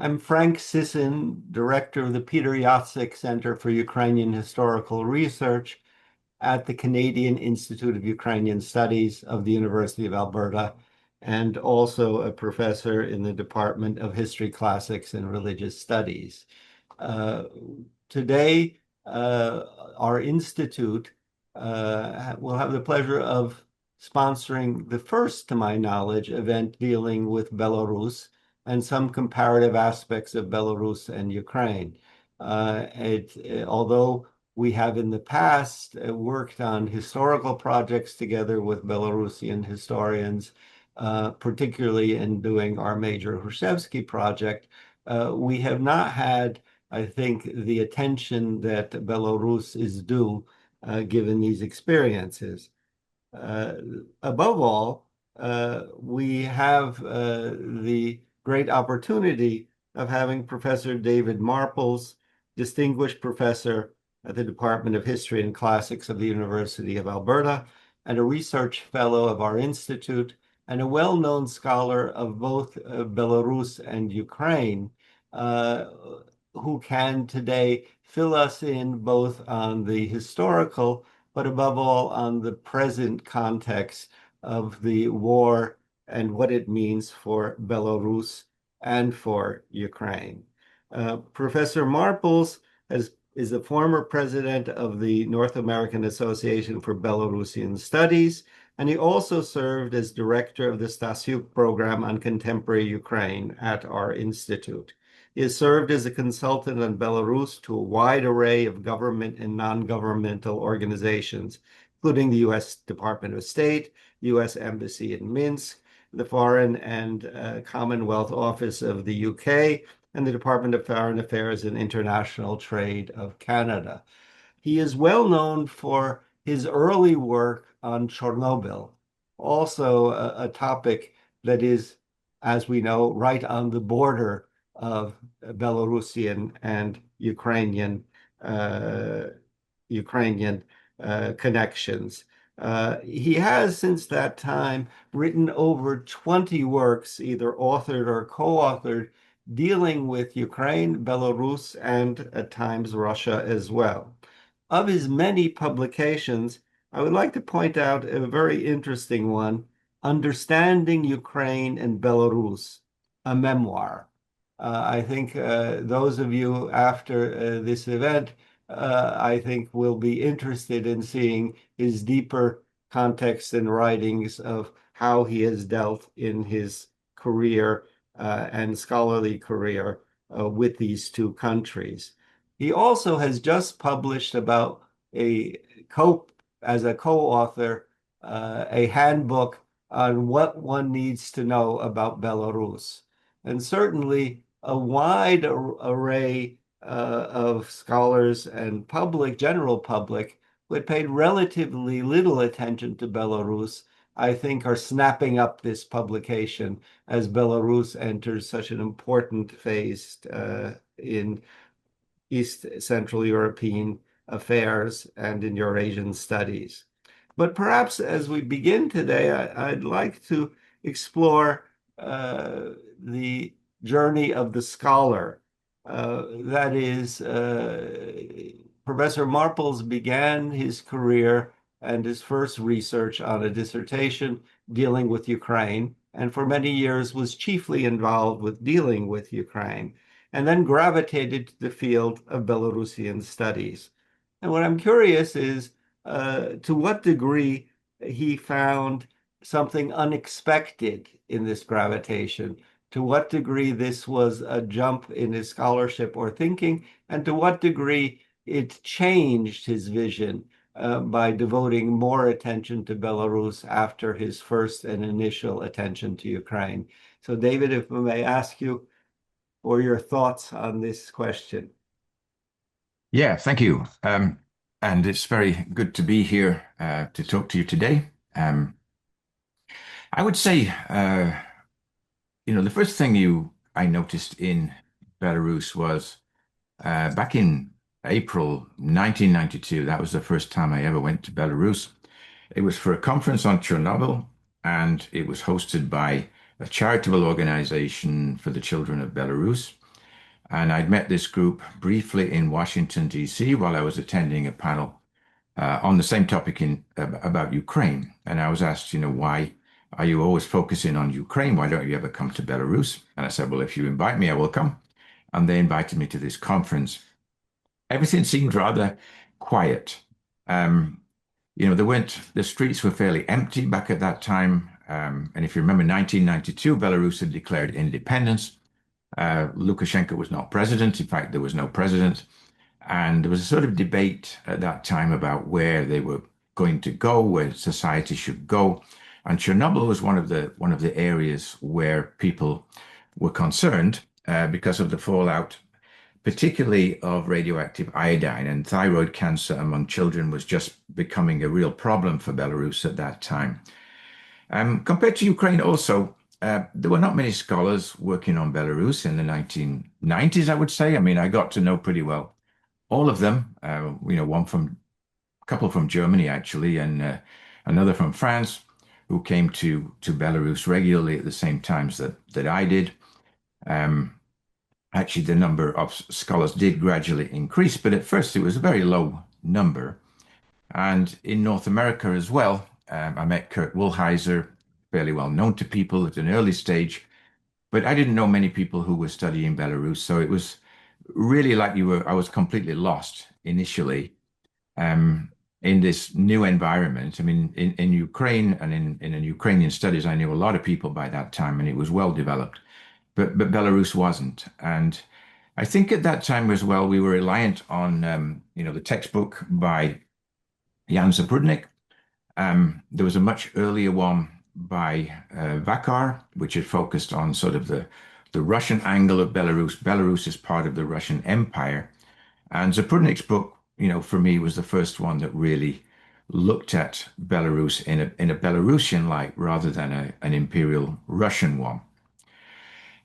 I'm Frank Sysyn, director of the Peter Yatsik Center for Ukrainian Historical Research at the Canadian Institute of Ukrainian Studies of the University of Alberta, and also a professor in the Department of History, Classics, and Religious Studies. Uh, Today, our institute will have the pleasure of sponsoring the first, to my knowledge, event dealing with Belarus and some comparative aspects of Belarus and Ukraine. Although we have in the past worked on historical projects together with Belarusian historians, particularly in doing our major Hrushevsky project, we have not had, I think, the attention that Belarus is due, given these experiences. Uh, Above all, we have the great opportunity of having Professor David Marples, distinguished professor at the Department of History and Classics of the University of Alberta, and a research fellow of our institute, and a well-known scholar of both Belarus and Ukraine, uh, who can today fill us in both on the historical but above all on the present context of the war and what it means for Belarus and for Ukraine. Professor Marples is the former president of the North American Association for Belarusian Studies, and he also served as director of the Stasiuk program on contemporary Ukraine at our institute. He has served as a consultant on Belarus to a wide array of government and non-governmental organizations, including the U.S. Department of State, U.S. Embassy in Minsk, the Foreign and Commonwealth Office of the UK, and the Department of Foreign Affairs and International Trade of Canada. He is well known for his early work on Chernobyl, also a topic that is, as we know, right on the border of Belarusian and uh, Ukrainian connections. He has, since that time, written over 20 works, either authored or co-authored, dealing with Ukraine, Belarus, and at times Russia as well. Of his many publications, I would like to point out a very interesting one, Understanding Ukraine and Belarus, a memoir. I think those of you after this event, I think will be interested in seeing his deeper context and writings of how he has dealt in his career and scholarly career with these two countries. He also has just published about a co as a co-author a handbook on what one needs to know about Belarus. And certainly a wide array of scholars and general public who had paid relatively little attention to Belarus, I think are snapping up this publication as Belarus enters such an important phase in East Central European affairs and in Eurasian studies. But perhaps as we begin today, I'd like to explore the journey of the scholar. That is, Professor Marples began his career and his first research on a dissertation dealing with Ukraine, and for many years was chiefly involved with dealing with Ukraine, and then gravitated to the field of Belarusian studies. And what I'm curious is to what degree he found something unexpected in this gravitation, to what degree this was a jump in his scholarship or thinking, and to what degree it changed his vision by devoting more attention to Belarus after his first and initial attention to Ukraine. So, David, if I may ask you for your thoughts on this question. Yeah, thank you. And it's very good to be here to talk to you today. I would say, the first thing I noticed in Belarus was back in April 1992. That was the first time I ever went to Belarus. It was for a conference on Chernobyl, and it was hosted by a charitable organization for the children of Belarus. And I'd met this group briefly in Washington, D.C., while I was attending a panel on the same topic about Ukraine. And I was asked, why are you always focusing on Ukraine? Why don't you ever come to Belarus? And I said, well, if you invite me, I will come. And they invited me to this conference. Everything seemed rather quiet. Um, the streets were fairly empty back at that time. And if you remember, 1992, Belarus had declared independence. Lukashenko was not president. In fact, there was no president. And there was a sort of debate at that time about where they were going to go, where society should go. And Chernobyl was one of the areas where people were concerned because of the fallout, particularly of radioactive iodine. And thyroid cancer among children was just becoming a real problem for Belarus at that time. Compared to Ukraine, also, there were not many scholars working on Belarus in the 1990s, I would say. I mean, I got to know pretty well all of them. A couple from Germany, actually, and another from France, who came to Belarus regularly at the same times that I did. Um, Actually, the number of scholars did gradually increase, but at first it was a very low number. And in North America as well, I met Kurt Woolheiser, fairly well known to people at an early stage, but I didn't know many people who were studying Belarus. So it was really like I was completely lost initially um, in this new environment. I mean, in Ukraine and in Ukrainian studies, I knew a lot of people by that time and it was well developed, but Belarus wasn't. And I think at that time as well, we were reliant on, the textbook by Jan Zaprudnik. There was a much earlier one by Vakar, which had focused on sort of the Russian angle of Belarus. Belarus is part of the Russian Empire. And Zaprudnik's book, for me was the first one that really looked at Belarus in a Belarusian light rather than an imperial Russian one.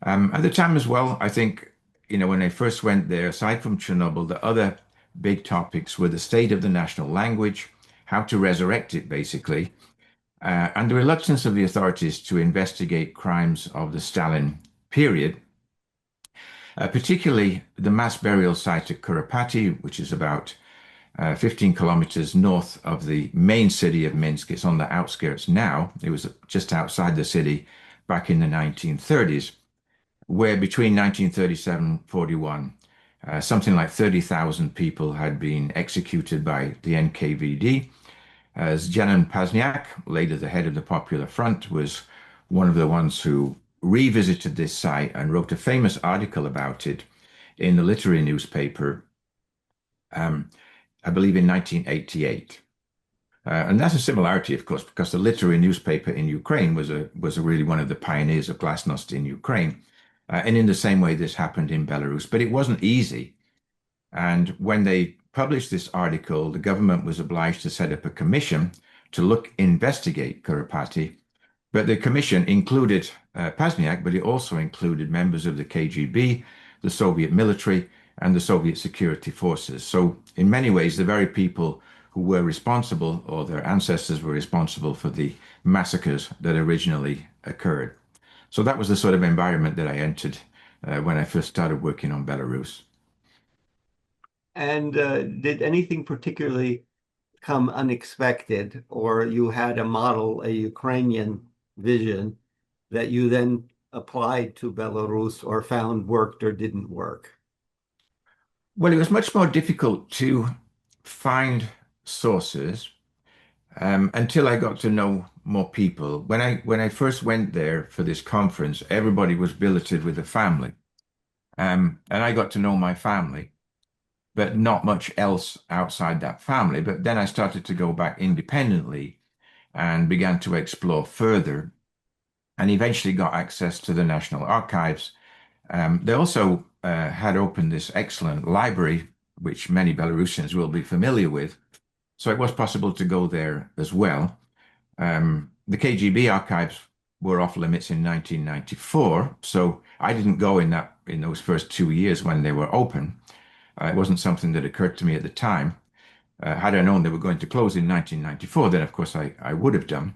At the time as well, I think, when I first went there, aside from Chernobyl, the other big topics were the state of the national language, how to resurrect it, basically, and the reluctance of the authorities to investigate crimes of the Stalin period, particularly the mass burial site at Kuropati, which is about 15 kilometers north of the main city of Minsk. It's on the outskirts now. It was just outside the city back in the 1930s, where between 1937 and 41, something like 30,000 people had been executed by the NKVD. Zenon Pazniak, later the head of the Popular Front, was one of the ones who revisited this site and wrote a famous article about it in the literary newspaper, I believe in 1988. And that's a similarity, of course, because the literary newspaper in Ukraine was really one of the pioneers of glasnost in Ukraine. And in the same way, this happened in Belarus, but it wasn't easy. And when they published this article, the government was obliged to set up a commission to investigate Kuropati. But the commission included Pazniak, but it also included members of the KGB, the Soviet military, and the Soviet security forces. So in many ways, the very people who were responsible, or their ancestors were responsible for the massacres that originally occurred. So that was the sort of environment that I entered when I first started working on Belarus. And did anything particularly come unexpected, or you had a model, a Ukrainian vision that you then applied to Belarus or found worked or didn't work? Well, it was much more difficult to find sources until I got to know more people. When I first went there for this conference, everybody was billeted with a family, and I got to know my family, but not much else outside that family. But then I started to go back independently and began to explore further, and eventually got access to the National Archives. They also had opened this excellent library, which many Belarusians will be familiar with. So it was possible to go there as well. The KGB archives were off limits in 1994, so I didn't go in those first 2 years when they were open. It wasn't something that occurred to me at the time. Had I known they were going to close in 1994, then of course I would have done.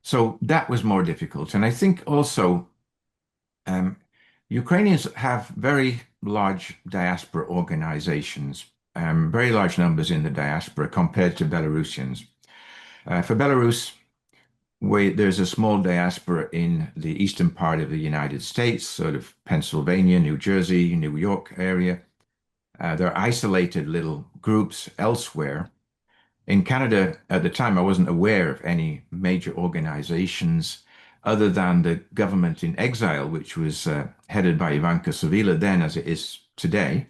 So that was more difficult. And I think also um, Ukrainians have very large diaspora organizations, very large numbers in the diaspora compared to Belarusians. For Belarus, there's a small diaspora in the eastern part of the United States, sort of Pennsylvania, New Jersey, New York area. There are isolated little groups elsewhere. In Canada, at the time, I wasn't aware of any major organizations other than the government in exile, which was headed by Ivanka Savila then, as it is today.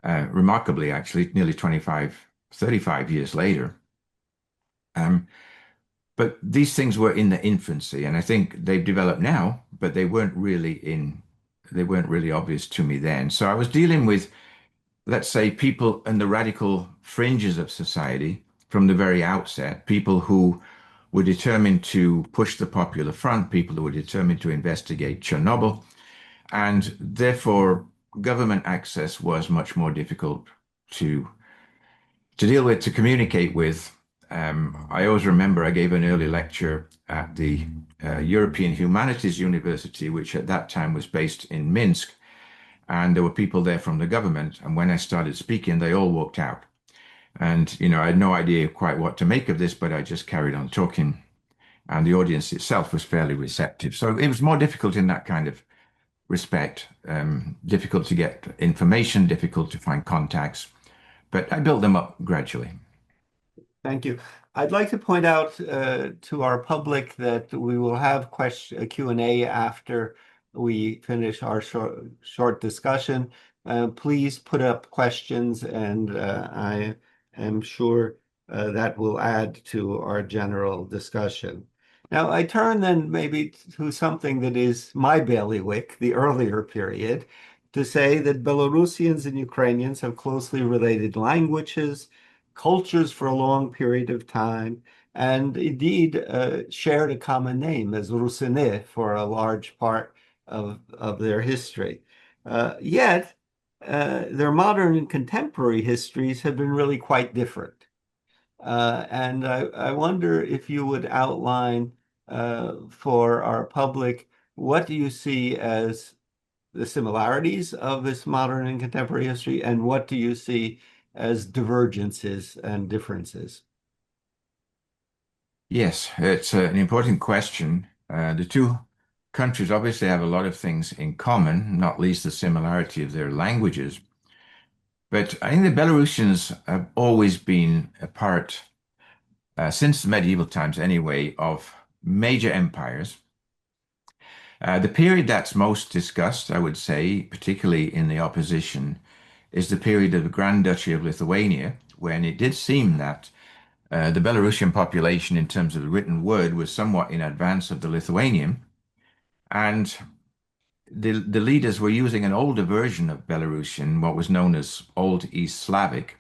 Remarkably, actually, nearly 25, 35 years later. Um, but these things were in the infancy, and I think they've developed now, but they weren't really obvious to me then. So I was dealing with, let's say, people in the radical fringes of society from the very outset, people who were determined to push the Popular Front, people who were determined to investigate Chernobyl, and therefore government access was much more difficult to deal with, to communicate with. I always remember I gave an early lecture at the European Humanities University, which at that time was based in Minsk, and there were people there from the government. And when I started speaking, they all walked out. And, I had no idea quite what to make of this, but I just carried on talking. And the audience itself was fairly receptive. So it was more difficult in that kind of respect, difficult to get information, difficult to find contacts. But I built them up gradually. Thank you. I'd like to point out to our public that we will have Q&A after we finish our short discussion. Please put up questions, and I am sure that will add to our general discussion. Now, I turn then maybe to something that is my bailiwick, the earlier period, to say that Belarusians and Ukrainians have closely related languages, cultures for a long period of time, and indeed shared a common name as Rusyny for a large part of their history. Yet, their modern and contemporary histories have been really quite different. And I wonder if you would outline for our public, what do you see as the similarities of this modern and contemporary history, and what do you see as divergences and differences? Yes, it's an important question. The two countries obviously have a lot of things in common, not least the similarity of their languages. But I think the Belarusians have always been a part, since medieval times anyway, of major empires. The period that's most discussed, I would say, particularly in the opposition, is the period of the Grand Duchy of Lithuania, when it did seem that the Belarusian population, in terms of the written word, was somewhat in advance of the Lithuanian. And the leaders were using an older version of Belarusian, what was known as Old East Slavic,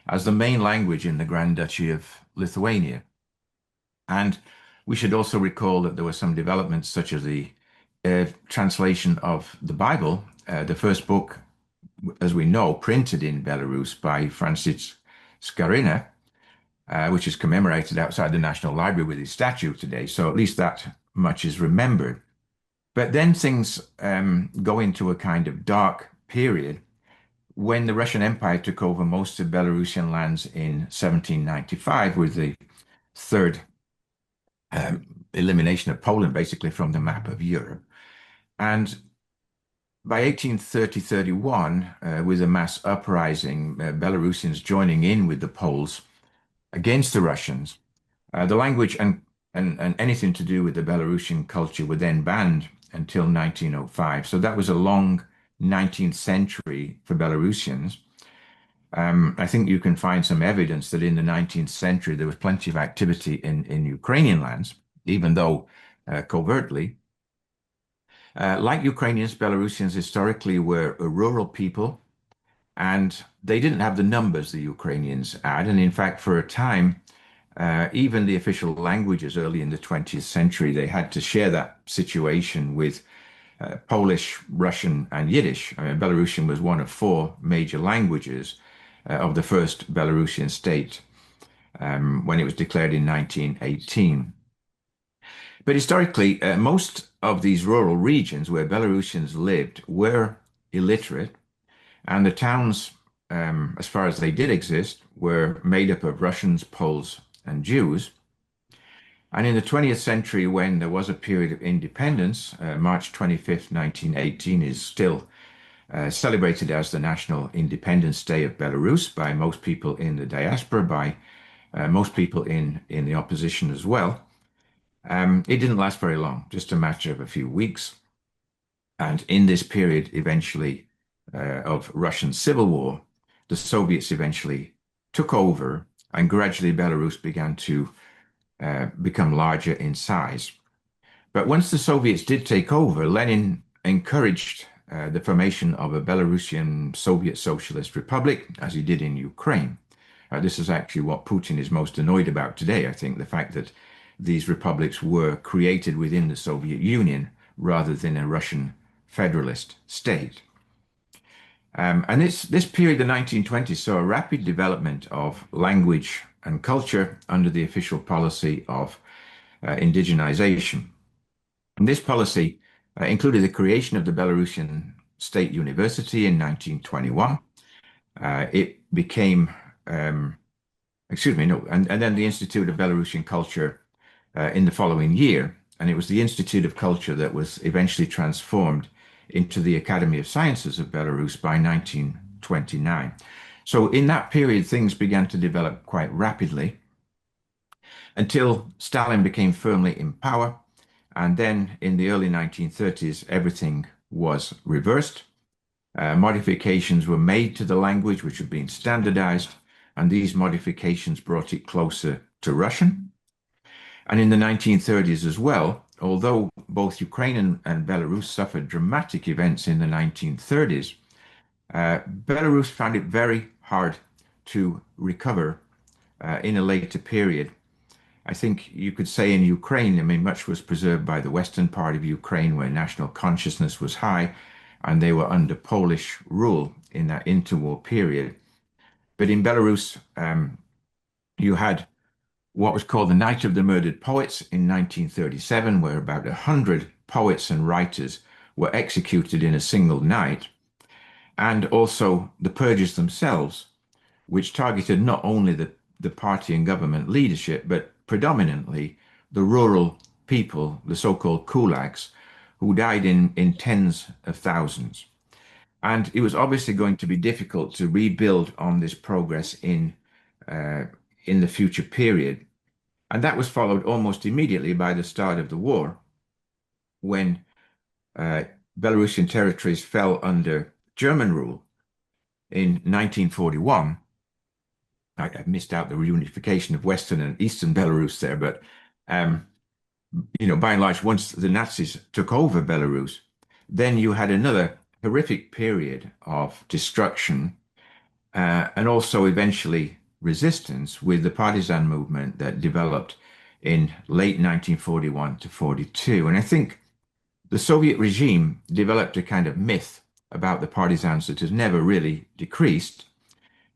as the main language in the Grand Duchy of Lithuania. And we should also recall that there were some developments such as the translation of the Bible, the first book, as we know, printed in Belarus by Francis Scarina, which is commemorated outside the National Library with his statue today. So at least that much is remembered. But then things go into a kind of dark period when the Russian Empire took over most of Belarusian lands in 1795 with the third elimination of Poland, basically from the map of Europe. And by 1830-31, with a mass uprising, Belarusians joining in with the Poles against the Russians, the language and anything to do with the Belarusian culture were then banned until 1905. So that was a long 19th century for Belarusians. I think you can find some evidence that in the 19th century there was plenty of activity in Ukrainian lands, even though covertly. Like Ukrainians, Belarusians historically were a rural people, and they didn't have the numbers the Ukrainians had. And in fact, for a time, even the official languages early in the 20th century, they had to share that situation with Polish, Russian, and Yiddish. I mean, Belarusian was one of four major languages of the first Belarusian state when it was declared in 1918. But historically, most of these rural regions where Belarusians lived were illiterate, and the towns, as far as they did exist, were made up of Russians, Poles, and Jews. And in the 20th century, when there was a period of independence, March 25th, 1918 is still celebrated as the National Independence Day of Belarus by most people in the diaspora, by most people in the opposition as well. It didn't last very long, just a matter of a few weeks. And in this period, eventually, of Russian civil war, the Soviets eventually took over, and gradually Belarus began to become larger in size. But once the Soviets did take over, Lenin encouraged the formation of a Belarusian Soviet Socialist Republic, as he did in Ukraine. This is actually what Putin is most annoyed about today, I think, the fact that these republics were created within the Soviet Union rather than a Russian federalist state. And this period, the 1920s, saw a rapid development of language and culture under the official policy of indigenization. And this policy included the creation of the Belarusian State University in 1921. It became, excuse me, no, and then the Institute of Belarusian Culture in the following year. And it was the Institute of Culture that was eventually transformed into the Academy of Sciences of Belarus by 1929. So in that period, things began to develop quite rapidly until Stalin became firmly in power. And then in the early 1930s, everything was reversed. Modifications were made to the language, which had been standardized, and these modifications brought it closer to Russian. And in the 1930s as well, although both Ukraine and Belarus suffered dramatic events in the 1930s, Belarus found it very hard to recover in a later period. I think you could say in Ukraine, I mean, much was preserved by the western part of Ukraine where national consciousness was high and they were under Polish rule in that interwar period. But in Belarus, you had what was called the Night of the Murdered Poets in 1937, where about 100 poets and writers were executed in a single night, and also the purges themselves, which targeted not only the party and government leadership, but predominantly the rural people, the so-called kulaks, who died in tens of thousands. And it was obviously going to be difficult to rebuild on this progress in the future period. And that was followed almost immediately by the start of the war, when Belarusian territories fell under German rule in 1941. I missed out the reunification of Western and Eastern Belarus there, but by and large, once the Nazis took over Belarus, then you had another horrific period of destruction and also eventually resistance with the partisan movement that developed in late 1941 to 42. And I think the Soviet regime developed a kind of myth about the partisans that has never really decreased,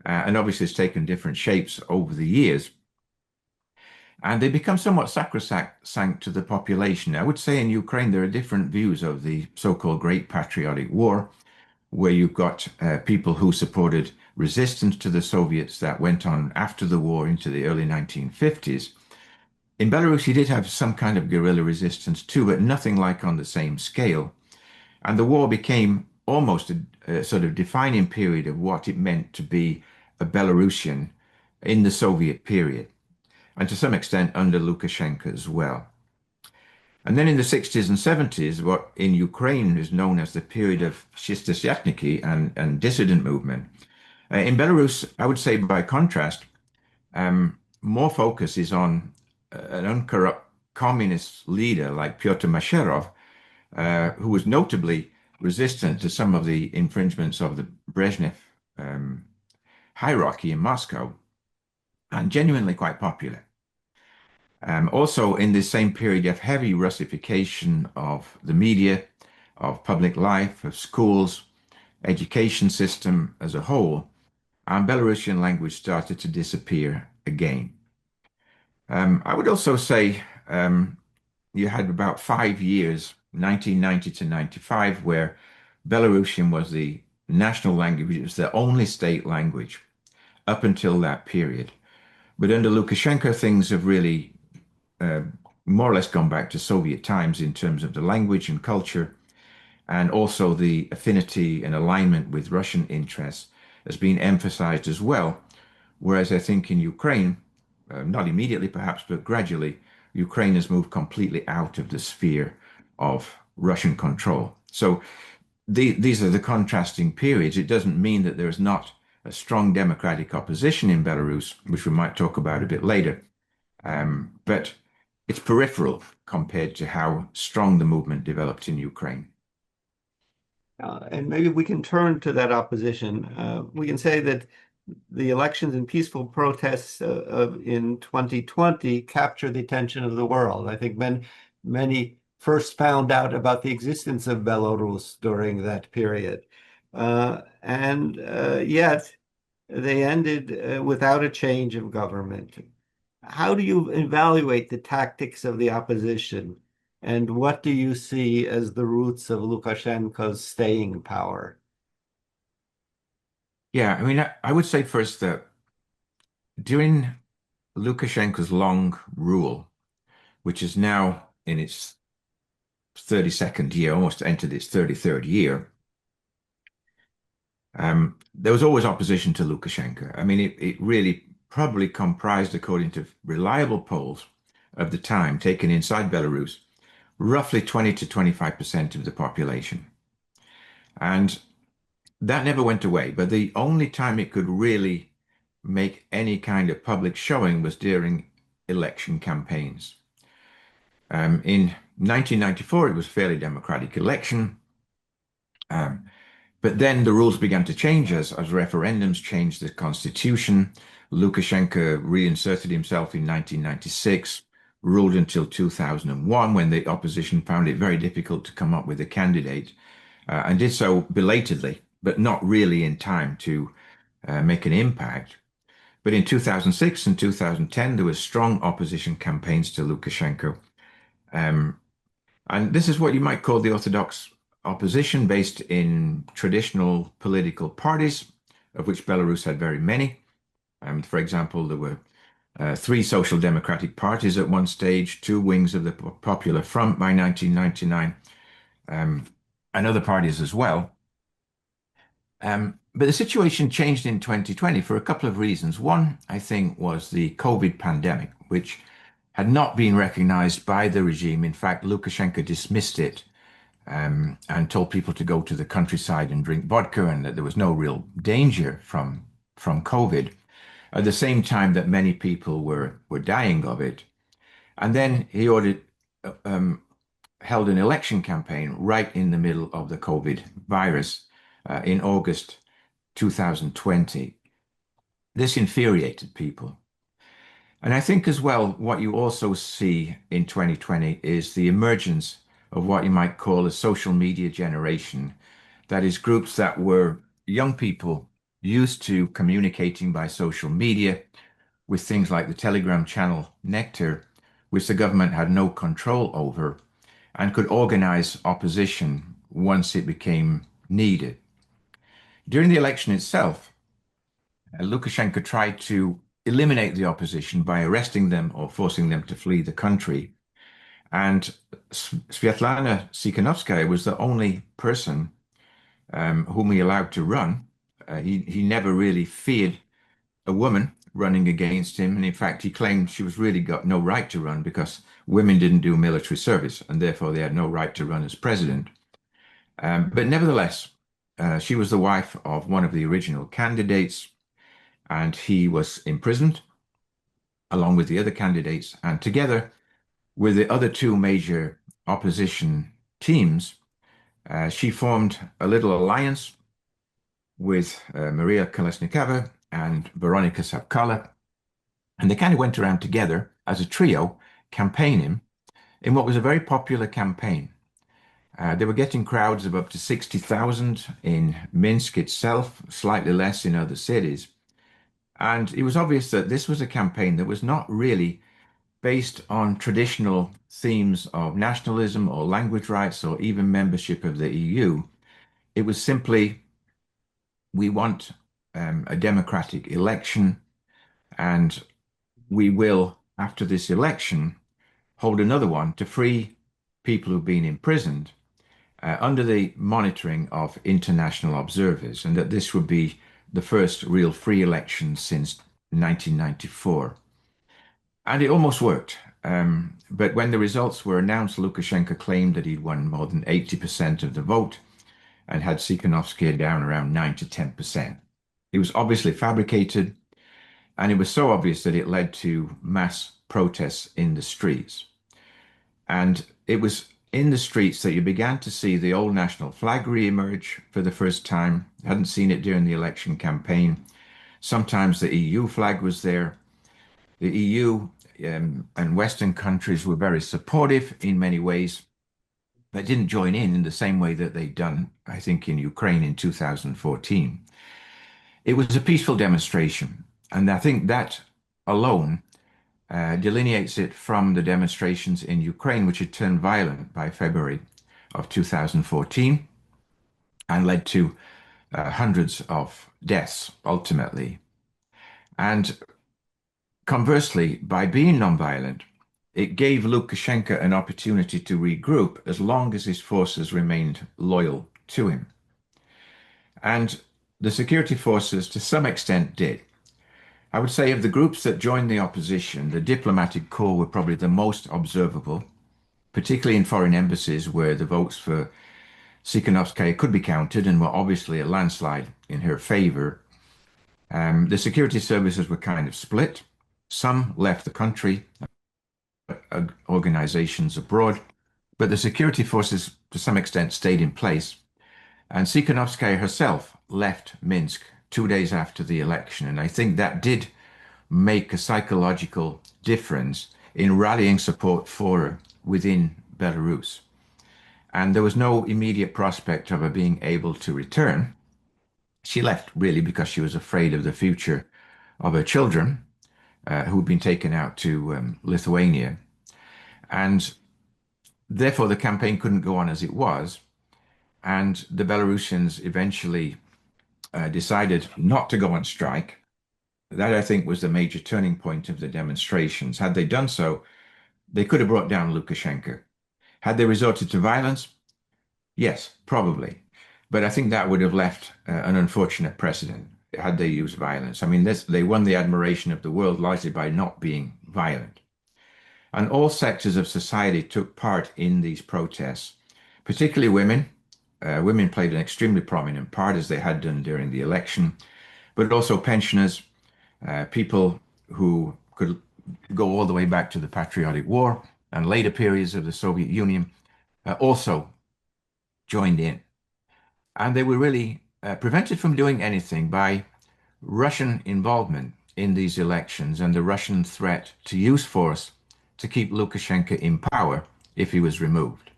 and obviously has taken different shapes over the years. And they become somewhat sacrosanct to the population. I would say in Ukraine, there are different views of the so-called Great Patriotic War, where you've got people who supported resistance to the Soviets that went on after the war into the early 1950s. In Belarus, you did have some kind of guerrilla resistance too, but nothing like on the same scale. And the war became almost a sort of defining period of what it meant to be a Belarusian in the Soviet period, and to some extent under Lukashenka as well. And then in the 60s and 70s, what in Ukraine is known as the period of Shistoshyatniki and dissident movement. In Belarus, I would say by contrast, more focus is on an uncorrupt communist leader like Pyotr Masherov, who was notably resistant to some of the infringements of the Brezhnev hierarchy in Moscow, and genuinely quite popular. Also, in this same period, you have heavy Russification of the media, of public life, of schools, education system as a whole, and Belarusian language started to disappear again. I would also say you had about 5 years, 1990 to 95, where Belarusian was the national language. It was the only state language up until that period. But under Lukashenko, things have really uh, more or less gone back to Soviet times in terms of the language and culture, and also the affinity and alignment with Russian interests has been emphasized as well. Whereas I think in Ukraine, not immediately perhaps, but gradually, Ukraine has moved completely out of the sphere of Russian control. So these are the contrasting periods. It doesn't mean that there is not a strong democratic opposition in Belarus, which we might talk about a bit later. But it's peripheral compared to how strong the movement developed in Ukraine. And maybe we can turn to that opposition. We can say that the elections and peaceful protests in 2020 captured the attention of the world. I think many first found out about the existence of Belarus during that period. And yet they ended without a change of government. How do you evaluate the tactics of the opposition? And what do you see as the roots of Lukashenko's staying power? Yeah, I mean, I would say first that during Lukashenko's long rule, which is now in its 32nd year, almost entered its 33rd year, there was always opposition to Lukashenko. I mean, it really probably comprised, according to reliable polls of the time taken inside Belarus, roughly 20 to 25% of the population. And that never went away. But the only time it could really make any kind of public showing was during election campaigns. In 1994, it was a fairly democratic election. Um, but then the rules began to change as referendums changed the constitution. Lukashenko reinserted himself in 1996, ruled until 2001, when the opposition found it very difficult to come up with a candidate, and did so belatedly, but not really in time to make an impact. But in 2006 and 2010, there were strong opposition campaigns to Lukashenko. Um, and this is what you might call the orthodox opposition based in traditional political parties, of which Belarus had very many. For example, there were three social democratic parties at one stage, two wings of the Popular Front by 1999, and other parties as well. But the situation changed in 2020 for a couple of reasons. One, I think, was the COVID pandemic, which had not been recognized by the regime. In fact, Lukashenko dismissed it and told people to go to the countryside and drink vodka and that there was no real danger from COVID. At the same time that many people were dying of it. And then he held an election campaign right in the middle of the COVID virus in August 2020. This infuriated people. And I think as well, what you also see in 2020 is the emergence of what you might call a social media generation. That is, groups that were young people used to communicating by social media with things like the Telegram channel Nectar, which the government had no control over and could organize opposition once it became needed. During the election itself, Lukashenko tried to eliminate the opposition by arresting them or forcing them to flee the country. And Svetlana Tsikhanovskaya was the only person whom he allowed to run. He never really feared a woman running against him. And in fact, he claimed she was really got no right to run because women didn't do military service and therefore they had no right to run as president. But nevertheless, she was the wife of one of the original candidates and he was imprisoned along with the other candidates. And together with the other two major opposition teams, she formed a little alliance with Maria Kolesnikova and Veronika Sapkala. And they kind of went around together as a trio campaigning in what was a very popular campaign. They were getting crowds of up to 60,000 in Minsk itself, slightly less in other cities. And it was obvious that this was a campaign that was not really based on traditional themes of nationalism or language rights or even membership of the EU. It was simply, we want a democratic election, and we will, after this election, hold another one to free people who've been imprisoned under the monitoring of international observers, and that this would be the first real free election since 1994. And it almost worked. But when the results were announced, Lukashenko claimed that he'd won more than 80% of the vote and had Tsikhanovsky down around 9 to 10%. It was obviously fabricated, and it was so obvious that it led to mass protests in the streets. And it was in the streets that you began to see the old national flag re-emerge for the first time. Hadn't seen it during the election campaign. Sometimes the EU flag was there. The EU and Western countries were very supportive in many ways, but didn't join in the same way that they'd done, I think, in Ukraine in 2014. It was a peaceful demonstration, and I think that alone delineates it from the demonstrations in Ukraine, which had turned violent by February of 2014 and led to hundreds of deaths ultimately. And conversely, by being nonviolent, it gave Lukashenko an opportunity to regroup as long as his forces remained loyal to him. And the security forces, to some extent, did. I would say of the groups that joined the opposition, the diplomatic corps were probably the most observable, particularly in foreign embassies where the votes for Tsikhanovskaya could be counted and were obviously a landslide in her favor. The security services were kind of split. Some left the country, organizations abroad, but the security forces to some extent stayed in place. And Tsikhanovskaya herself left Minsk 2 days after the election. And I think that did make a psychological difference in rallying support for her within Belarus. And there was no immediate prospect of her being able to return. She left really because she was afraid of the future of her children, who had been taken out to Lithuania. And therefore, the campaign couldn't go on as it was. And the Belarusians eventually decided not to go on strike. That, I think, was the major turning point of the demonstrations. Had they done so, they could have brought down Lukashenko. Had they resorted to violence? Yes, probably. But I think that would have left an unfortunate precedent had they used violence. I mean, they won the admiration of the world largely by not being violent. And all sectors of society took part in these protests, particularly women. Women played an extremely prominent part, as they had done during the election, but also pensioners, people who could go all the way back to the Patriotic War and later periods of the Soviet Union, also joined in. And they were really prevented from doing anything by Russian involvement in these elections and the Russian threat to use force to keep Lukashenko in power if he was removed.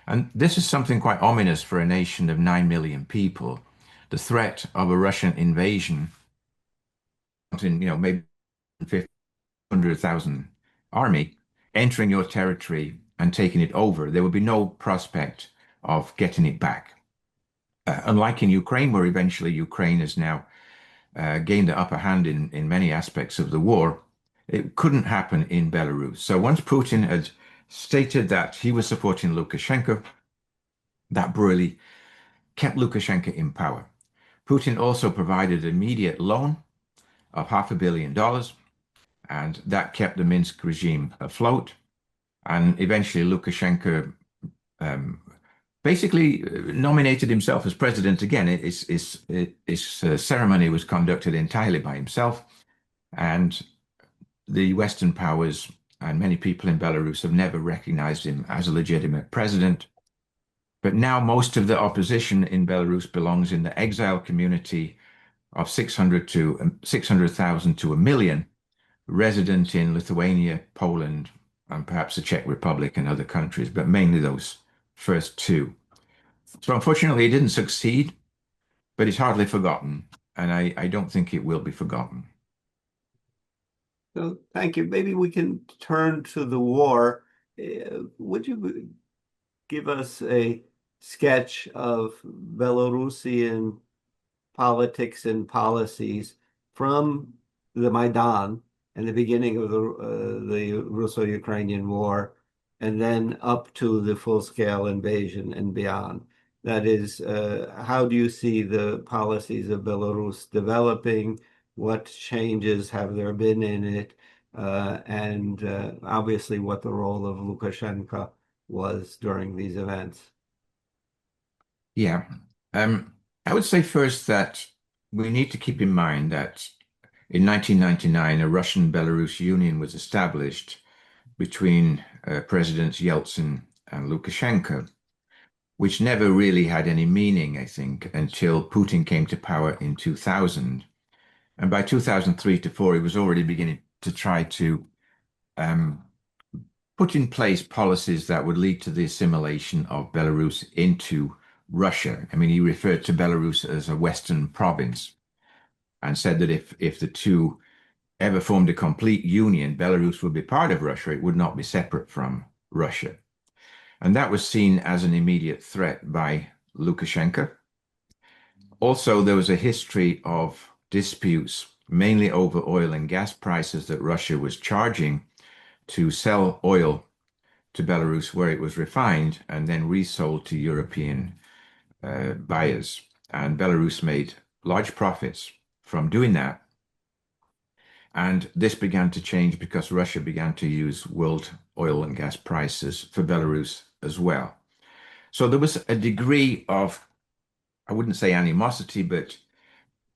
And this is something quite ominous for a nation of 9 million people. The threat of a Russian invasion, maybe 500,000 army entering your territory and taking it over, there would be no prospect of getting it back. Unlike in Ukraine, where eventually Ukraine has now gained the upper hand in many aspects of the war, it couldn't happen in Belarus. So once Putin had stated that he was supporting Lukashenko, that really kept Lukashenko in power. Putin also provided an immediate loan of $500 million, and that kept the Minsk regime afloat. And eventually Lukashenko basically nominated himself as president again. His ceremony was conducted entirely by himself, and the Western powers and many people in Belarus have never recognized him as a legitimate president. But now most of the opposition in Belarus belongs in the exile community of 600,000 to 1 million, resident in Lithuania, Poland, and perhaps the Czech Republic and other countries, but mainly those first two. So unfortunately, it didn't succeed, but it's hardly forgotten, and I don't think it will be forgotten. So thank you. Maybe we can turn to the war. Would you give us a sketch of Belarusian politics and policies from the Maidan and the beginning of the Russo-Ukrainian War, and then up to the full-scale invasion and beyond? That is, how do you see the policies of Belarus developing? What changes have there been in it? And obviously, what the role of Lukashenko was during these events. Yeah. Um, I would say first that we need to keep in mind that in 1999, a Russian-Belarus union was established between Presidents Yeltsin and Lukashenko, which never really had any meaning, I think, until Putin came to power in 2000. And by 2003 to 4, he was already beginning to try to um, put in place policies that would lead to the assimilation of Belarus into Russia. I mean, he referred to Belarus as a Western province and said that if the two ever formed a complete union, Belarus would be part of Russia. It would not be separate from Russia. And that was seen as an immediate threat by Lukashenko. Also, there was a history of disputes, mainly over oil and gas prices that Russia was charging to sell oil to Belarus where it was refined and then resold to European buyers. And Belarus made large profits from doing that. And this began to change because Russia began to use world oil and gas prices for Belarus as well. So there was a degree of, I wouldn't say animosity, but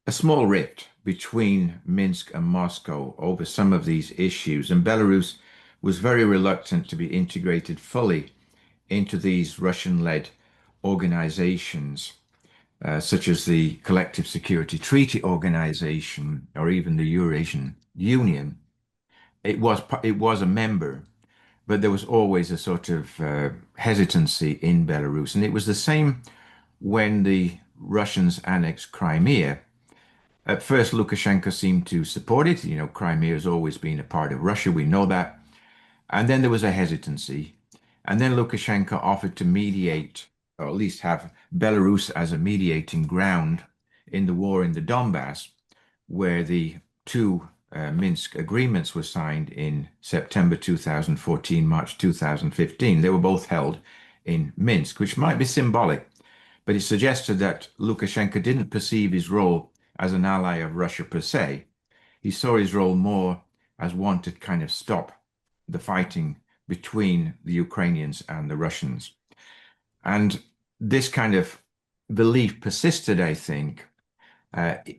a small rift between Minsk and Moscow over some of these issues. And Belarus was very reluctant to be integrated fully into these Russian-led organizations, such as the Collective Security Treaty Organization or even the Eurasian Union. It was a member, but there was always a sort of hesitancy in Belarus, and it was the same when the Russians annexed Crimea. At first, Lukashenko seemed to support it. You know, Crimea has always been a part of Russia. We know that. And then there was a hesitancy. And then Lukashenko offered to mediate, or at least have Belarus as a mediating ground in the war in the Donbass, where the two Minsk agreements were signed in September 2014, March 2015. They were both held in Minsk, which might be symbolic, but it suggested that Lukashenko didn't perceive his role as an ally of Russia per se. He saw his role more as one to kind of stop the fighting between the Ukrainians and the Russians. And this kind of belief persisted, I think.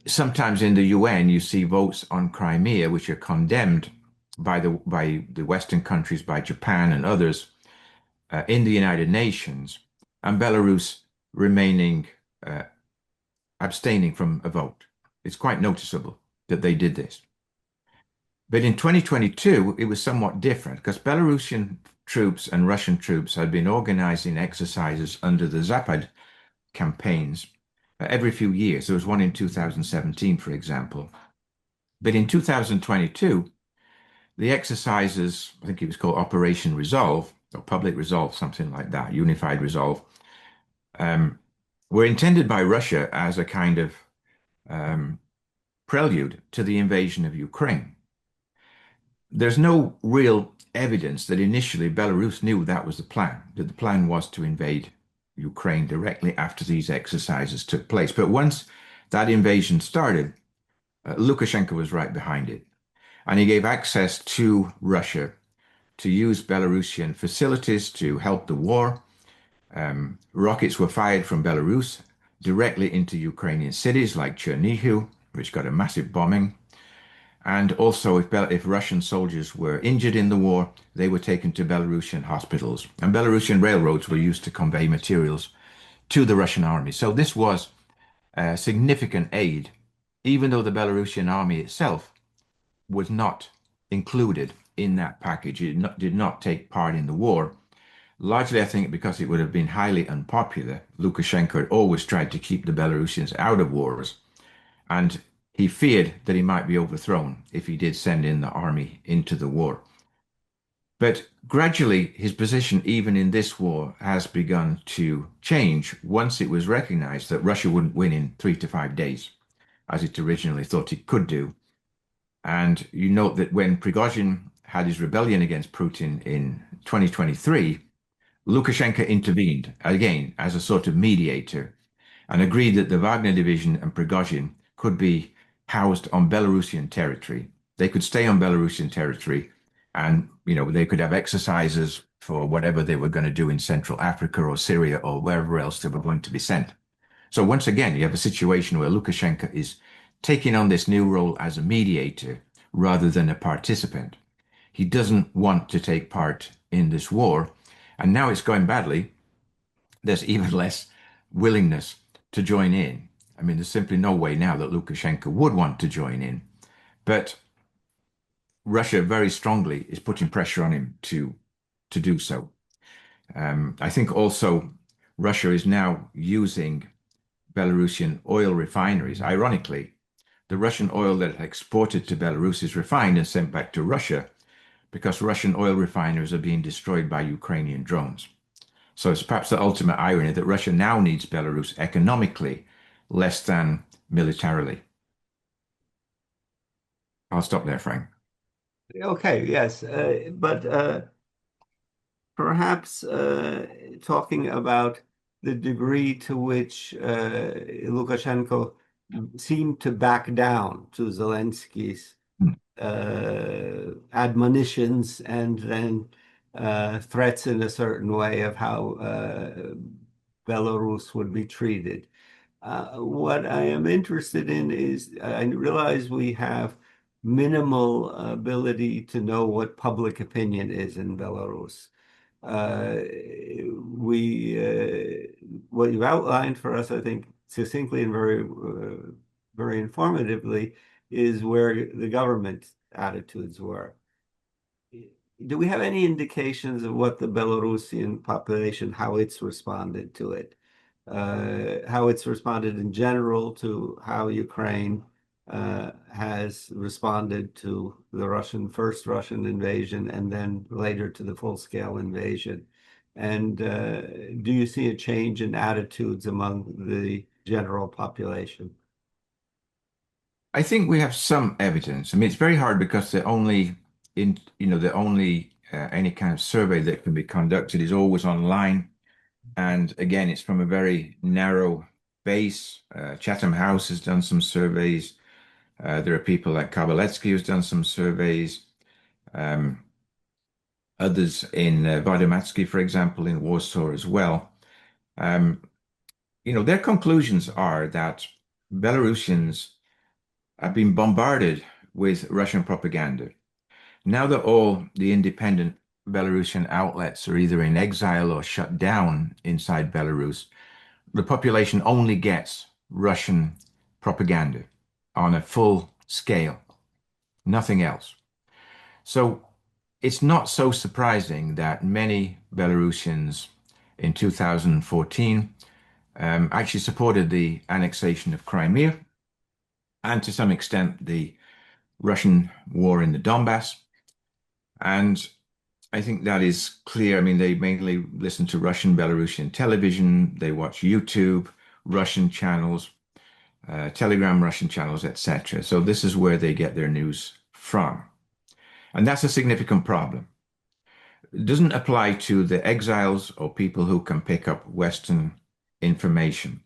Sometimes in the UN, you see votes on Crimea, which are condemned by the Western countries, by Japan and others in the United Nations, and Belarus remaining abstaining from a vote. It's quite noticeable that they did this. But in 2022, it was somewhat different because Belarusian troops and Russian troops had been organizing exercises under the Zapad campaigns every few years. There was one in 2017, for example. But in 2022, the exercises, I think it was called Operation Resolve, or Public Resolve, something like that, Unified Resolve, were intended by Russia as a kind of prelude to the invasion of Ukraine. There's no real evidence that initially Belarus knew that was the plan, that the plan was to invade Ukraine directly after these exercises took place. But once that invasion started, Lukashenko was right behind it. And he gave access to Russia to use Belarusian facilities to help the war. Rockets were fired from Belarus directly into Ukrainian cities like Chernihiv, which got a massive bombing. And also, if Russian soldiers were injured in the war, they were taken to Belarusian hospitals. And Belarusian railroads were used to convey materials to the Russian army. So this was a significant aid, even though the Belarusian army itself was not included in that package. It did not take part in the war. Largely, I think, because it would have been highly unpopular. Lukashenko had always tried to keep the Belarusians out of wars. And he feared that he might be overthrown if he did send in the army into the war. But gradually, his position, even in this war, has begun to change once it was recognized that Russia wouldn't win in 3 to 5 days, as it originally thought it could do. And you note that when Prigozhin had his rebellion against Putin in 2023, Lukashenko intervened again as a sort of mediator and agreed that the Wagner division and Prigozhin could be housed on Belarusian territory. They could stay on Belarusian territory and, they could have exercises for whatever they were going to do in Central Africa or Syria or wherever else they were going to be sent. So once again, you have a situation where Lukashenko is taking on this new role as a mediator rather than a participant. He doesn't want to take part in this war. And now it's going badly. There's even less willingness to join in. I mean, there's simply no way now that Lukashenko would want to join in. But Russia very strongly is putting pressure on him to do so. I think also Russia is now using Belarusian oil refineries. Ironically, the Russian oil that is exported to Belarus is refined and sent back to Russia because Russian oil refineries are being destroyed by Ukrainian drones. So it's perhaps the ultimate irony that Russia now needs Belarus economically less than militarily. I'll stop there, Frank. Okay, yes, but perhaps talking about the degree to which Lukashenko seemed to back down to Zelensky's Hmm. admonitions and then threats in a certain way of how Belarus would be treated. What I am interested in is I realize we have minimal ability to know what public opinion is in Belarus. Uh, what you've outlined for us, I think, succinctly and very informatively, is where the government attitudes were. Do we have any indications of what the Belarusian population, how it's responded to it? How it's responded in general to how Ukraine has responded to the first Russian invasion and then later to the full-scale invasion. And do you see a change in attitudes among the general population? I think we have some evidence. I mean, it's very hard because any kind of survey that can be conducted is always online. And again, it's from a very narrow base. Chatham House has done some surveys. There are people like Kabaletsky who's done some surveys. Um, Others in Volodymyr, for example, in Warsaw as well. Um, their conclusions are that Belarusians have been bombarded with Russian propaganda. Now that all the independent Belarusian outlets are either in exile or shut down inside Belarus, the population only gets Russian propaganda on a full scale, nothing else. So it's not so surprising that many Belarusians in 2014 actually supported the annexation of Crimea and to some extent the Russian war in the Donbass. And I think that is clear. I mean, they mainly listen to Russian Belarusian television, they watch YouTube, Russian channels, Telegram Russian channels, etc. So this is where they get their news from. And that's a significant problem. It doesn't apply to the exiles or people who can pick up Western information.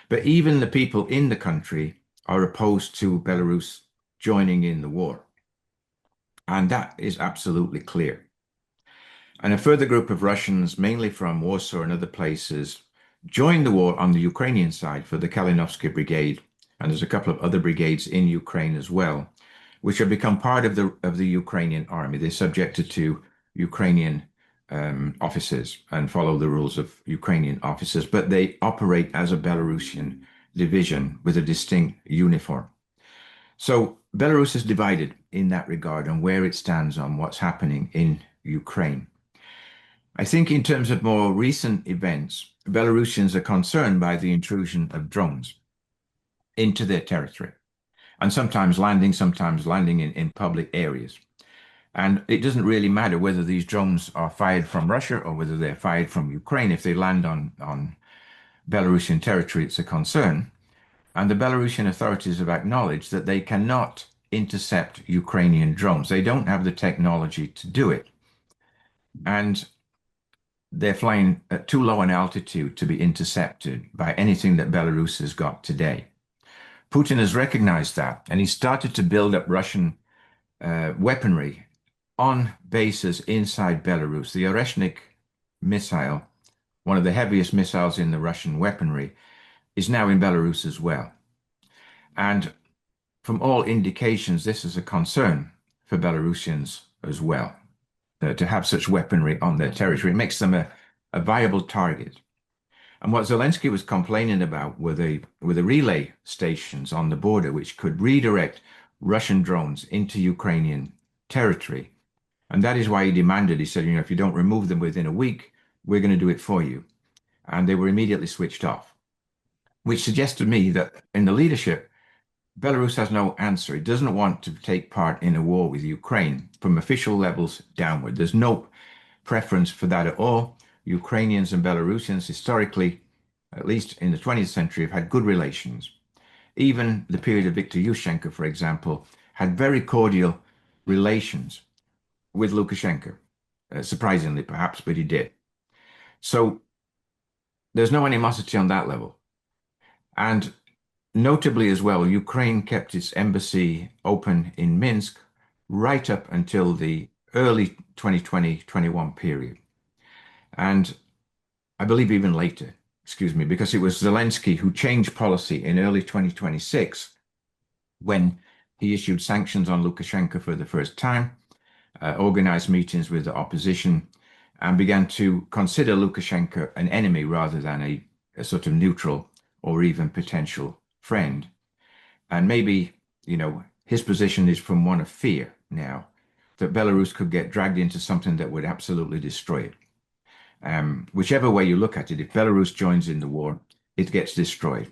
But even the people in the country are opposed to Belarus joining in the war. And that is absolutely clear. And a further group of Russians, mainly from Warsaw and other places, joined the war on the Ukrainian side for the Kalinovsky Brigade. And there's a couple of other brigades in Ukraine as well, which have become part of the Ukrainian army. They're subjected to Ukrainian officers and follow the rules of Ukrainian officers, but they operate as a Belarusian division with a distinct uniform. So Belarus is divided in that regard on where it stands on what's happening in Ukraine. I think in terms of more recent events, Belarusians are concerned by the intrusion of drones into their territory. and sometimes landing in public areas. And it doesn't really matter whether these drones are fired from Russia or whether they're fired from Ukraine. If they land on Belarusian territory, it's a concern. And the Belarusian authorities have acknowledged that they cannot intercept Ukrainian drones. They don't have the technology to do it. And they're flying at too low an altitude to be intercepted by anything that Belarus has got today. Putin has recognized that, and he started to build up Russian weaponry on bases inside Belarus. The Oreshnik missile, one of the heaviest missiles in the Russian weaponry, is now in Belarus as well. And from all indications, this is a concern for Belarusians as well, to have such weaponry on their territory. It makes them a viable target. And what Zelensky was complaining about were the relay stations on the border, which could redirect Russian drones into Ukrainian territory. And that is why he demanded, he said, if you don't remove them within a week, we're going to do it for you. And they were immediately switched off, which suggests to me that in the leadership, Belarus has no answer. It doesn't want to take part in a war with Ukraine from official levels downward. There's no preference for that at all. Ukrainians and Belarusians historically, at least in the 20th century, have had good relations. Even the period of Viktor Yushchenko, for example, had very cordial relations with Lukashenko. Surprisingly, perhaps, but he did. So there's no animosity on that level. And notably as well, Ukraine kept its embassy open in Minsk right up until the early 2020-21 period. And I believe even later, because it was Zelensky who changed policy in early 2026 when he issued sanctions on Lukashenko for the first time, organized meetings with the opposition, and began to consider Lukashenko an enemy rather than a sort of neutral or even potential friend. And maybe, his position is from one of fear now, that Belarus could get dragged into something that would absolutely destroy it. Whichever way you look at it, if Belarus joins in the war, it gets destroyed.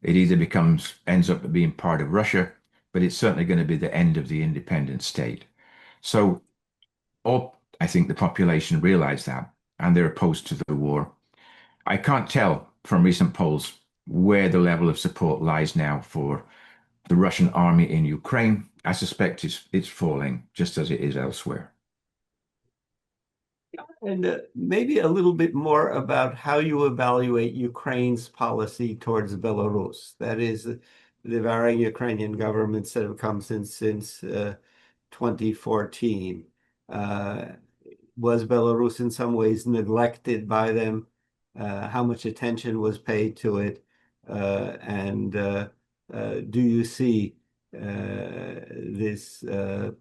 It either ends up being part of Russia, but it's certainly going to be the end of the independent state. So I think the population realize that, and they're opposed to the war. I can't tell from recent polls where the level of support lies now for the Russian army in Ukraine. I suspect it's falling just as it is elsewhere. And maybe a little bit more about how you evaluate Ukraine's policy towards Belarus. That is, the varying Ukrainian governments that have come since 2014. Was Belarus in some ways neglected by them? How much attention was paid to it? And do you see these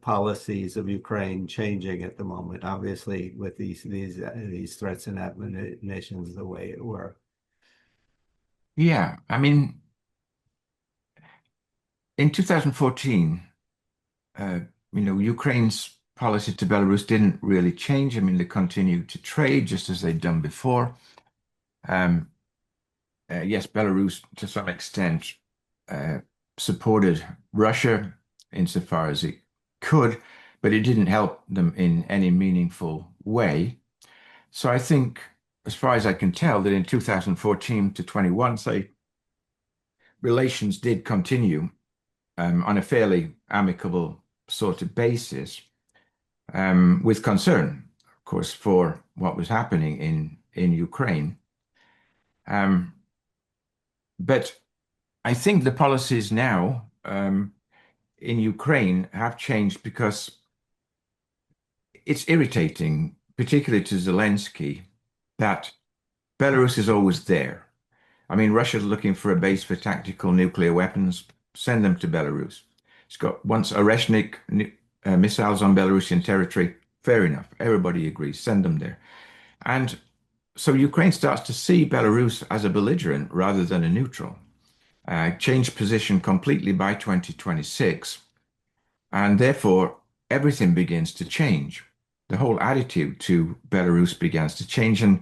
policies of Ukraine changing at the moment? Obviously, with these threats and admonitions the way it were. Yeah, I mean, in 2014, Ukraine's policy to Belarus didn't really change. I mean, they continued to trade just as they'd done before. Yes, Belarus, to some extent, supported Russia insofar as it could, but it didn't help them in any meaningful way. So I think, as far as I can tell, that in 2014 to 21, say, relations did continue on a fairly amicable sort of basis, with concern, of course, for what was happening in Ukraine. But I think the policies now in Ukraine have changed because it's irritating, particularly to Zelensky, that Belarus is always there. I mean, Russia's looking for a base for tactical nuclear weapons. Send them to Belarus. It's got once Oreshnik missiles on Belarusian territory. Fair enough. Everybody agrees. Send them there. And so Ukraine starts to see Belarus as a belligerent rather than a neutral. Changed position completely by 2026. And therefore, everything begins to change. The whole attitude to Belarus begins to change. And,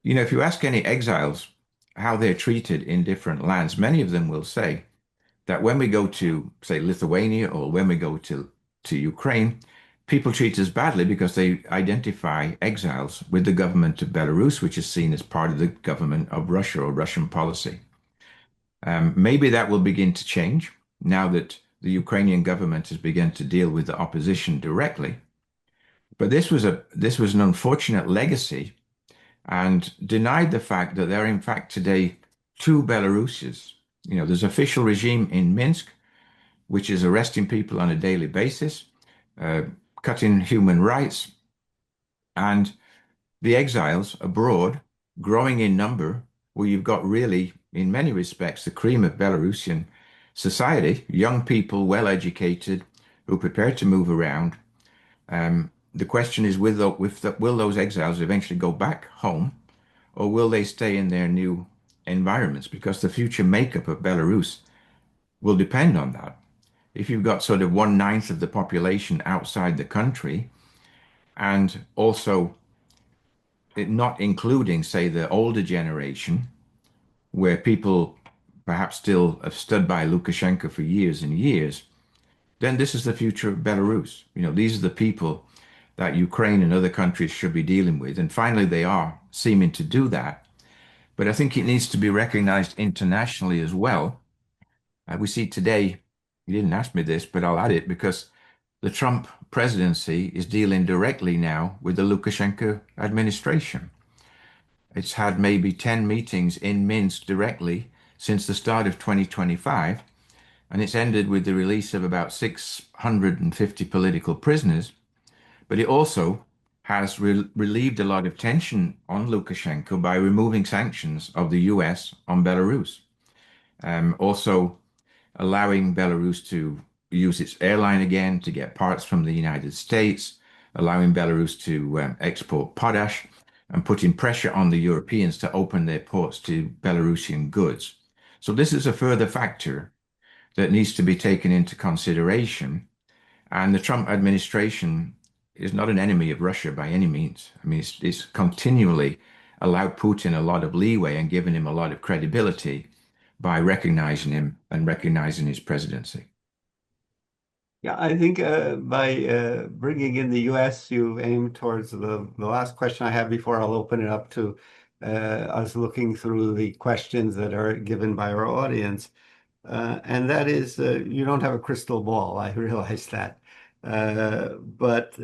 if you ask any exiles how they're treated in different lands, many of them will say that when we go to, say, Lithuania or when we go to Ukraine, people treat us badly because they identify exiles with the government of Belarus, which is seen as part of the government of Russia or Russian policy. Maybe that will begin to change now that the Ukrainian government has begun to deal with the opposition directly. But this was an unfortunate legacy and denied the fact that there are in fact today two Belaruses. There's an official regime in Minsk, which is arresting people on a daily basis, uh, cutting human rights, and the exiles abroad growing in number, where you've got really, in many respects, the cream of Belarusian society, young people, well educated, who are prepared to move around. The question is, will those exiles eventually go back home, or will they stay in their new environments? Because the future makeup of Belarus will depend on that. If you've got sort of 1/9 of the population outside the country, and also not including, say, the older generation, where people perhaps still have stood by Lukashenko for years and years, then this is the future of Belarus. These are the people that Ukraine and other countries should be dealing with. And finally, they are seeming to do that. But I think it needs to be recognized internationally as well. We see today, you didn't ask me this, but I'll add it because the Trump presidency is dealing directly now with the Lukashenko administration. It's had maybe 10 meetings in Minsk directly since the start of 2025, and it's ended with the release of about 650 political prisoners. But it also has relieved a lot of tension on Lukashenko by removing sanctions of the US on Belarus. Also allowing Belarus to use its airline again to get parts from the United States, allowing Belarus to export potash, and putting pressure on the Europeans to open their ports to Belarusian goods. So this is a further factor that needs to be taken into consideration. And the Trump administration is not an enemy of Russia by any means. I mean, it's continually allowed Putin a lot of leeway and given him a lot of credibility by recognizing him and recognizing his presidency. Yeah, I think by bringing in the U.S., you aim towards the last question I have before I'll open it up to us looking through the questions that are given by our audience. And that is, you don't have a crystal ball. I realize that. But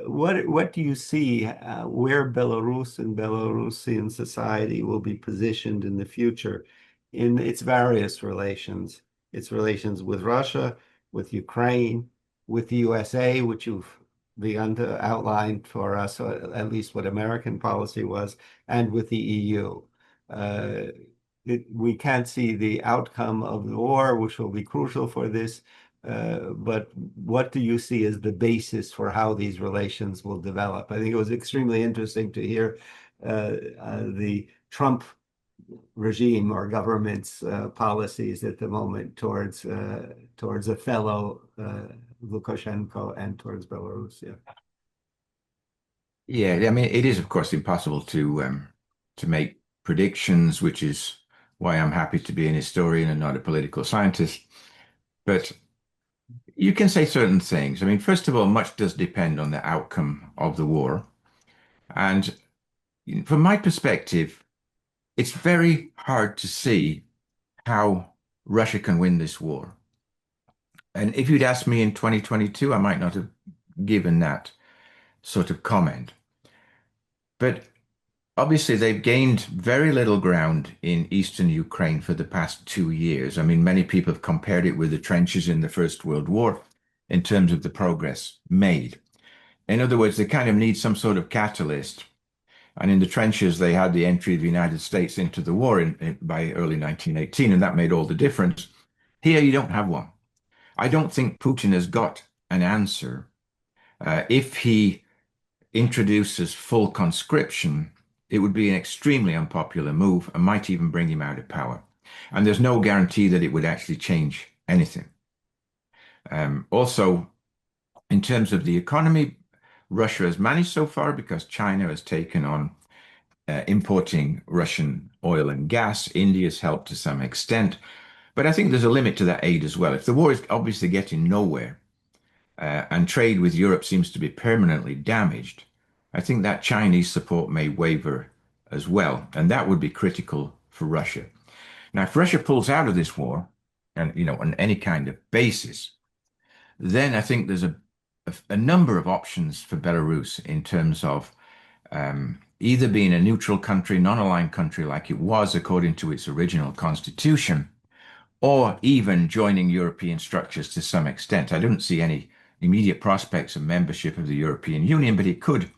what do you see where Belarus and Belarusian society will be positioned in the future in its various its relations with Russia, with Ukraine, with the USA, which you've begun to outline for us, at least what American policy was, and with the EU. Uh, we can't see the outcome of the war, which will be crucial for this. But what do you see as the basis for how these relations will develop? I think it was extremely interesting to hear the Trump regime or government's policies at the moment towards a fellow Lukashenko and towards Belarus. Yeah. Yeah, I mean, it is of course impossible to make predictions, which is why I'm happy to be an historian and not a political scientist. But you can say certain things. I mean, first of all, much does depend on the outcome of the war. And from my perspective, it's very hard to see how Russia can win this war. And if you'd asked me in 2022, I might not have given that sort of comment. But obviously, they've gained very little ground in eastern Ukraine for the past 2 years. I mean, many people have compared it with the trenches in the First World War in terms of the progress made. In other words, they kind of need some sort of catalyst. And in the trenches, they had the entry of the United States into the war by early 1918, and that made all the difference. Here, you don't have one. I don't think Putin has got an answer. If he introduces full conscription, it would be an extremely unpopular move and might even bring him out of power. And there's no guarantee that it would actually change anything. Also, in terms of the economy, Russia has managed so far because China has taken on importing Russian oil and gas. India's helped to some extent. But I think there's a limit to that aid as well. If the war is obviously getting nowhere, and trade with Europe seems to be permanently damaged, I think that Chinese support may waver as well, and that would be critical for Russia. Now, if Russia pulls out of this war, and on any kind of basis, then I think there's a number of options for Belarus in terms of either being a neutral country, non-aligned country like it was according to its original constitution, or even joining European structures to some extent. I don't see any immediate prospects of membership of the European Union, but it could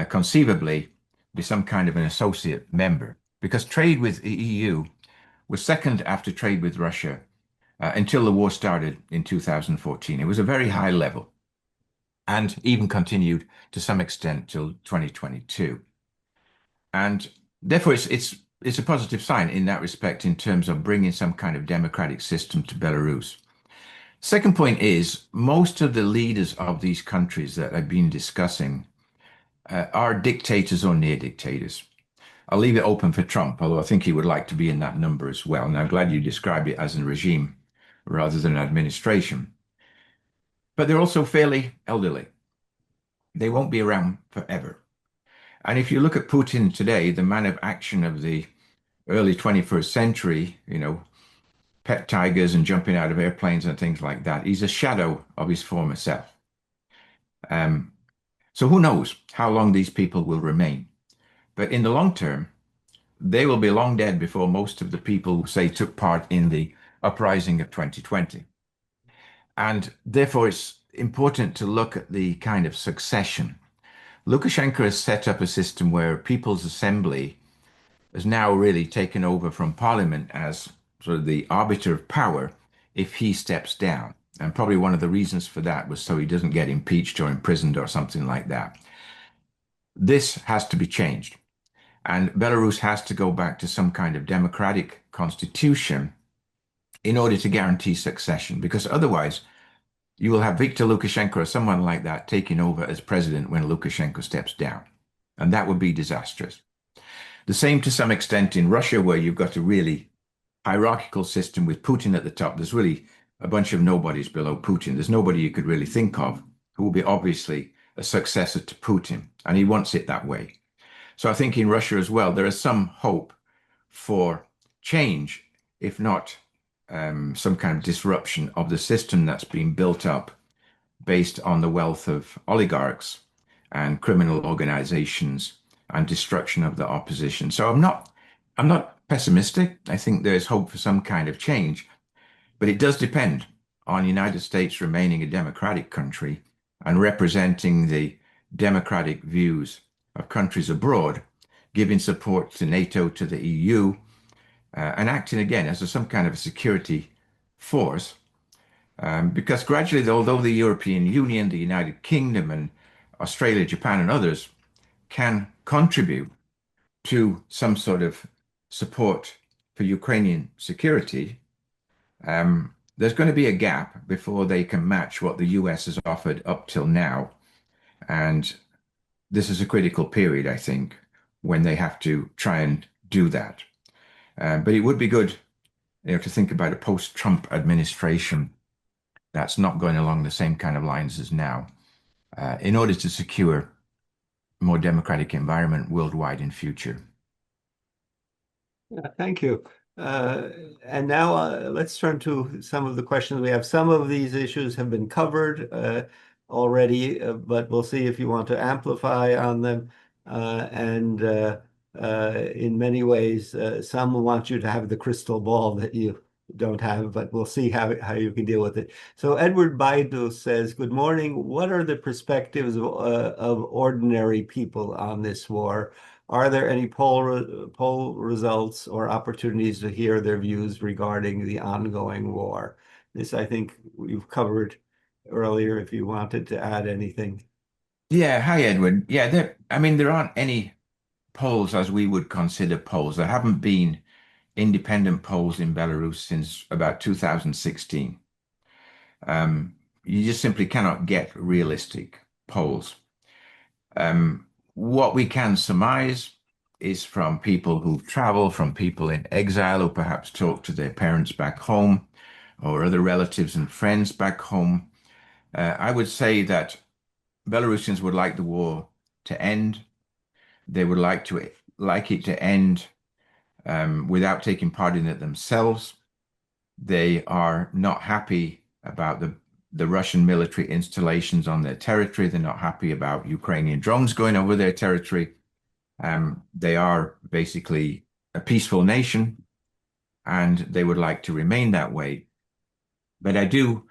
conceivably be some kind of an associate member because trade with the EU was second after trade with Russia until the war started in 2014. It was a very high level and even continued to some extent till 2022. And therefore, it's a positive sign in that respect in terms of bringing some kind of democratic system to Belarus. Second point is most of the leaders of these countries that I've been discussing are dictators or near dictators. I'll leave it open for Trump, although I think he would like to be in that number as well. And I'm glad you described it as a regime rather than an administration. But they're also fairly elderly. They won't be around forever. And if you look at Putin today, the man of action of the early 21st century, pet tigers and jumping out of airplanes and things like that, he's a shadow of his former self. So who knows how long these people will remain? But in the long term, they will be long dead before most of the people who say took part in the uprising of 2020. And therefore, it's important to look at the kind of succession. Lukashenko has set up a system where People's Assembly has now really taken over from Parliament as sort of the arbiter of power if he steps down. And probably one of the reasons for that was so he doesn't get impeached or imprisoned or something like that. This has to be changed. And Belarus has to go back to some kind of democratic constitution in order to guarantee succession, because otherwise you will have Viktor Lukashenko or someone like that taking over as president when Lukashenko steps down. And that would be disastrous. The same to some extent in Russia, where you've got a really hierarchical system with Putin at the top. There's really a bunch of nobodies below Putin. There's nobody you could really think of who will be obviously a successor to Putin, and he wants it that way. So I think in Russia as well, there is some hope for change, if not some kind of disruption of the system that's been built up based on the wealth of oligarchs and criminal organizations and destruction of the opposition. So I'm not pessimistic. I think there's hope for some kind of change, but it does depend on the United States remaining a democratic country and representing the democratic views of countries abroad, giving support to NATO, to the EU, and acting again as some kind of a security force. Because gradually, although the European Union, the United Kingdom, and Australia, Japan, and others can contribute to some sort of support for Ukrainian security, there's going to be a gap before they can match what the US has offered up till now. And this is a critical period, I think, when they have to try and do that. But it would be good, to think about a post-Trump administration that's not going along the same kind of lines as now, in order to secure a more democratic environment worldwide in future. Yeah, thank you. And now let's turn to some of the questions we have. Some of these issues have been covered already, but we'll see if you want to amplify on them. And in many ways, some want you to have the crystal ball that you don't have, but we'll see how you can deal with it. So Edward Baidu says, good morning. What are the perspectives of ordinary people on this war? Are there any poll results or opportunities to hear their views regarding the ongoing war? This, I think, you've covered earlier if you wanted to add anything. Yeah, hi Edward. Yeah, there aren't any polls as we would consider polls. There haven't been independent polls in Belarus since about 2016. You just simply cannot get realistic polls. What we can surmise is from people who travel, from people in exile who perhaps talk to their parents back home or other relatives and friends back home. I would say that Belarusians would like the war to end. They would like it to end without taking part in it themselves. They are not happy about the Russian military installations on their territory. They're not happy about Ukrainian drones going over their territory. They are basically a peaceful nation, and they would like to remain that way. But I do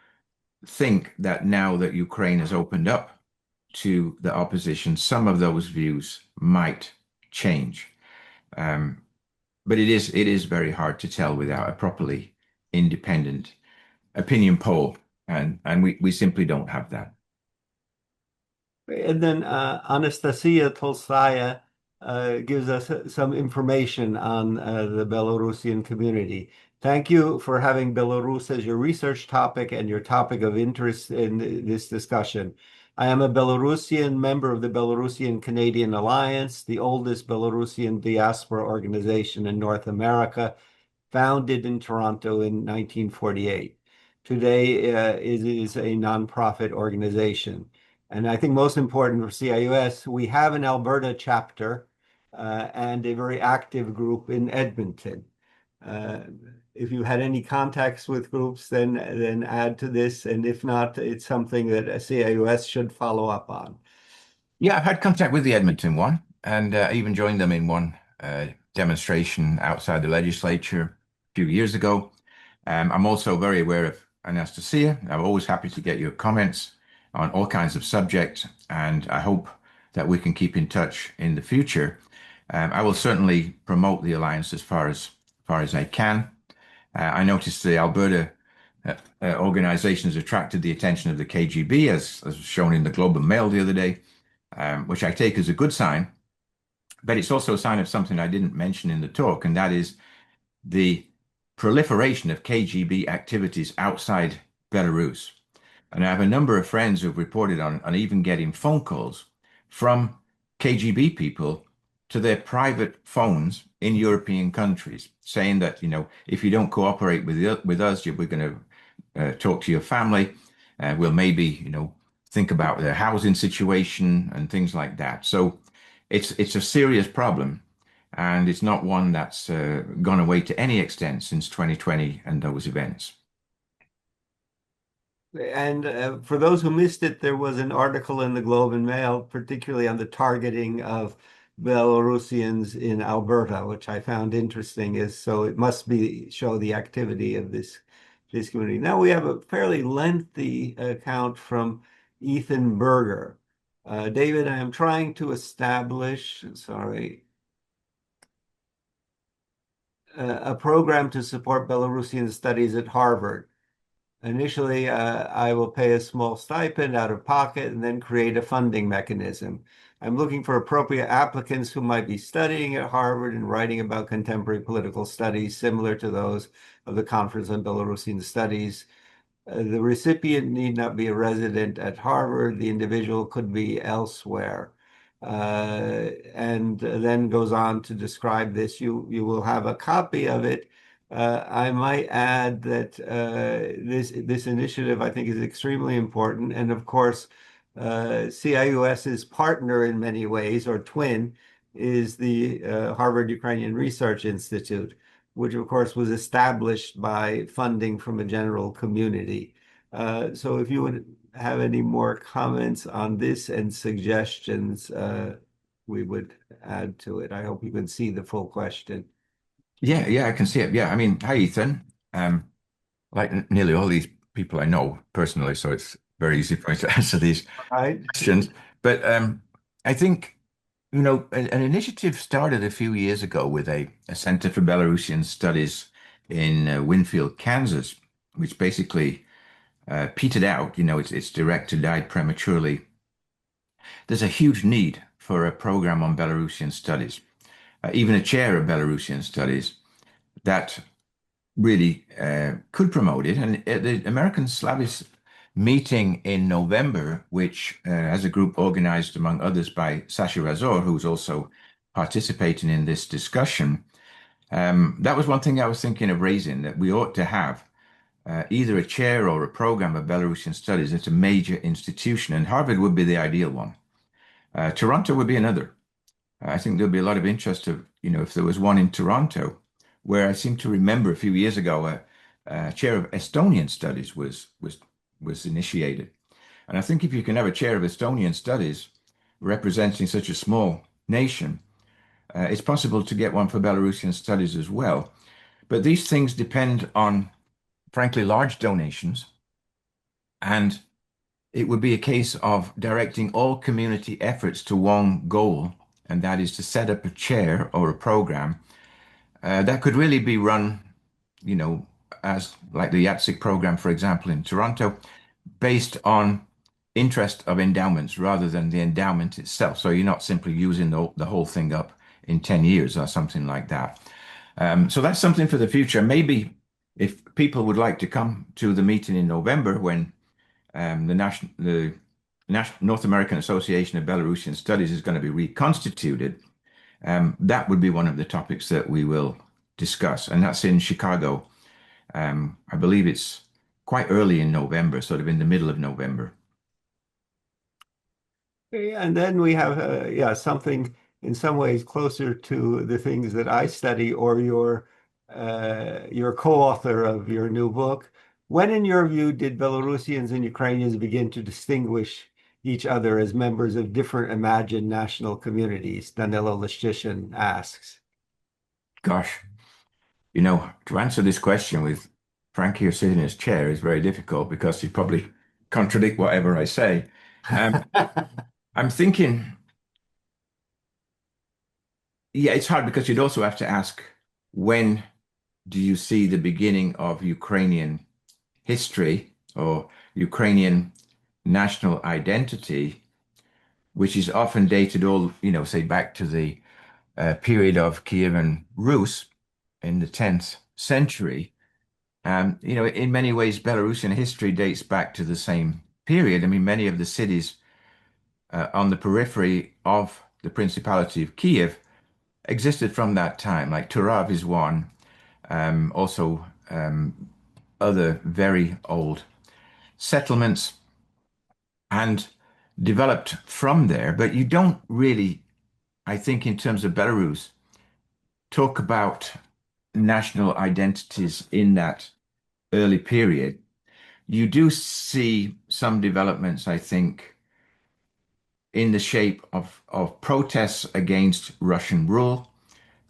think that now that Ukraine has opened up to the opposition, some of those views might change. Um, but it is very hard to tell without a properly independent opinion poll, and we simply don't have that. And then Anastasia Tolstaya gives us some information on the Belarusian community. Thank you for having Belarus as your research topic and your topic of interest in this discussion. I am a Belarusian member of the Belarusian Canadian Alliance, the oldest Belarusian diaspora organization in North America, founded in Toronto in 1948. Today, it is a nonprofit organization. And I think most important for CIUS, we have an Alberta chapter and a very active group in Edmonton. Uh, if you had any contacts with groups, then add to this. And if not, it's something that CIUS should follow up on. Yeah, I've had contact with the Edmonton one, and I even joined them in one demonstration outside the legislature a few years ago. I'm also very aware of Anastasia. I'm always happy to get your comments on all kinds of subjects, and I hope that we can keep in touch in the future. I will certainly promote the alliance as far as I can. I noticed the Alberta organization has attracted the attention of the KGB, as shown in the Globe and Mail the other day, which I take as a good sign. But it's also a sign of something I didn't mention in the talk, and that is the proliferation of KGB activities outside Belarus. And I have a number of friends who've reported on even getting phone calls from KGB people to their private phones in European countries saying that, if you don't cooperate with us, we're going to talk to your family. We'll maybe, think about their housing situation and things like that. So it's a serious problem. And it's not one that's gone away to any extent since 2020 and those events. And for those who missed it, there was an article in the Globe and Mail, particularly on the targeting of Belarusians in Alberta, which I found interesting. So it must be show the activity of this community. Now we have a fairly lengthy account from Ethan Berger. David, I am trying to establish, sorry, a program to support Belarusian studies at Harvard. Initially, I will pay a small stipend out of pocket and then create a funding mechanism. I'm looking for appropriate applicants who might be studying at Harvard and writing about contemporary political studies similar to those of the Conference on Belarusian Studies. The recipient need not be a resident at Harvard. The individual could be elsewhere. And then goes on to describe this. You will have a copy of it. I might add that this initiative I think is extremely important, and of course, CIUS's partner in many ways, or twin, is the Harvard Ukrainian Research Institute, which of course was established by funding from a general community. So if you would have any more comments on this and suggestions, we would add to it. I hope you can see the full question. Yeah, I can see it. Yeah, I mean, hi, Ethan. Like nearly all these people I know personally, so it's very easy for me to answer these Right. questions. But I think, an initiative started a few years ago with a Center for Belarusian Studies in Winfield, Kansas, which basically petered out. Its director died prematurely. There's a huge need for a program on Belarusian studies, even a chair of Belarusian studies that really could promote it. And the American Slavic meeting in November, which has a group organized, among others, by Sasha Razor, who's also participating in this discussion. That was one thing I was thinking of raising, that we ought to have either a chair or a program of Belarusian studies at a major institution, and Harvard would be the ideal one. Toronto would be another. I think there'll be a lot of interest of, if there was one in Toronto, where I seem to remember a few years ago, a chair of Estonian studies was initiated. And I think if you can have a chair of Estonian studies representing such a small nation, it's possible to get one for Belarusian studies as well. But these things depend on, frankly, large donations. And it would be a case of directing all community efforts to one goal, and that is to set up a chair or a program that could really be run, as like the YATSIC program, for example, in Toronto, based on interest of endowments rather than the endowment itself. So you're not simply using the whole thing up in 10 years or something like that. So that's something for the future. Maybe if people would like to come to the meeting in November when the North American Association of Belarusian Studies is going to be reconstituted, that would be one of the topics that we will discuss. And that's in Chicago. I believe it's quite early in November, sort of in the middle of November. And then we have, something in some ways closer to the things that I study, or your co-author of your new book. When, in your view, did Belarusians and Ukrainians begin to distinguish each other as members of different imagined national communities? Danilo Lishchishin asks. Gosh, to answer this question with Frank here sitting in his chair is very difficult because he'd probably contradict whatever I say. I'm thinking, yeah, it's hard because you'd also have to ask, when do you see the beginning of Ukrainian history or Ukrainian national identity, which is often dated all, say back to the period of Kievan Rus in the 10th century. In many ways, Belarusian history dates back to the same period. I mean, many of the cities on the periphery of the Principality of Kiev existed from that time, like Turav is one, also other very old settlements, and developed from there. But you don't really, I think, in terms of Belarus, talk about national identities in that early period. You do see some developments, I think, in the shape of protests against Russian rule.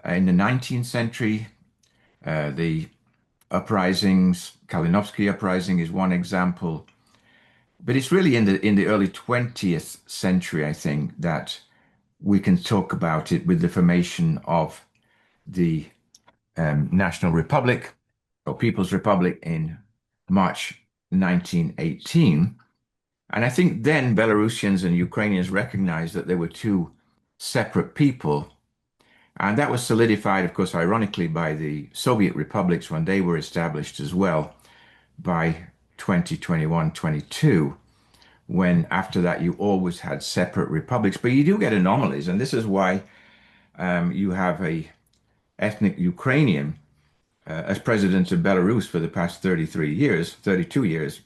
In the 19th century, the uprisings, Kalinovsky uprising is one example. But it's really in the early 20th century, I think, that we can talk about it with the formation of the National Republic or People's Republic in March 1918. And I think then Belarusians and Ukrainians recognized that they were two separate people. And that was solidified, of course, ironically, by the Soviet republics when they were established as well by 2021, 22, when after that you always had separate republics. But you do get anomalies, and this is why you have a ethnic Ukrainian as president of Belarus for the past 32 years.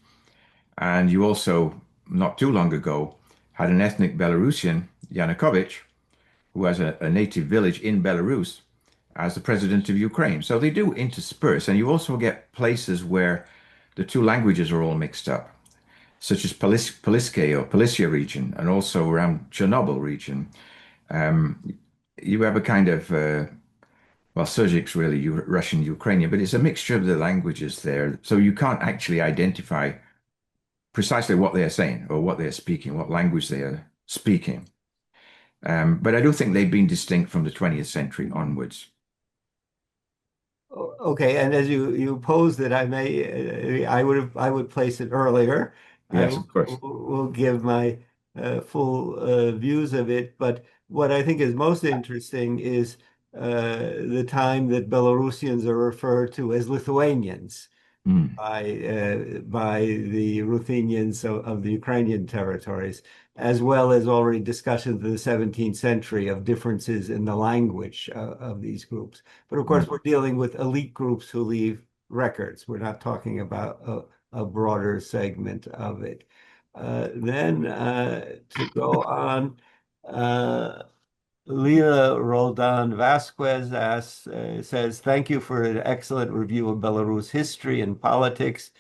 And you also, not too long ago, had an ethnic Belarusian, Yanukovych, who has a native village in Belarus, as the president of Ukraine. So they do intersperse. And you also get places where the two languages are all mixed up, such as Poliske or Policia region, and also around Chernobyl region. You have a kind of, Syrzhik's really Russian Ukrainian, but it's a mixture of the languages there. So you can't actually identify precisely what they are saying or what they're speaking, what language they are speaking. But I do think they've been distinct from the 20th century onwards. Okay, and as you posed it, I would place it earlier. I Yes, of course. will give my full views of it, but what I think is most interesting is the time that Belarusians are referred to as Lithuanians Mm. by the Ruthenians of the Ukrainian territories. as well as already discussions in the 17th century of differences in the language of these groups. But of course, Mm. we're dealing with elite groups who leave records. We're not talking about a broader segment of it. Then to go on, Leila Roldan Vasquez says, thank you for an excellent review of Belarus history and politics.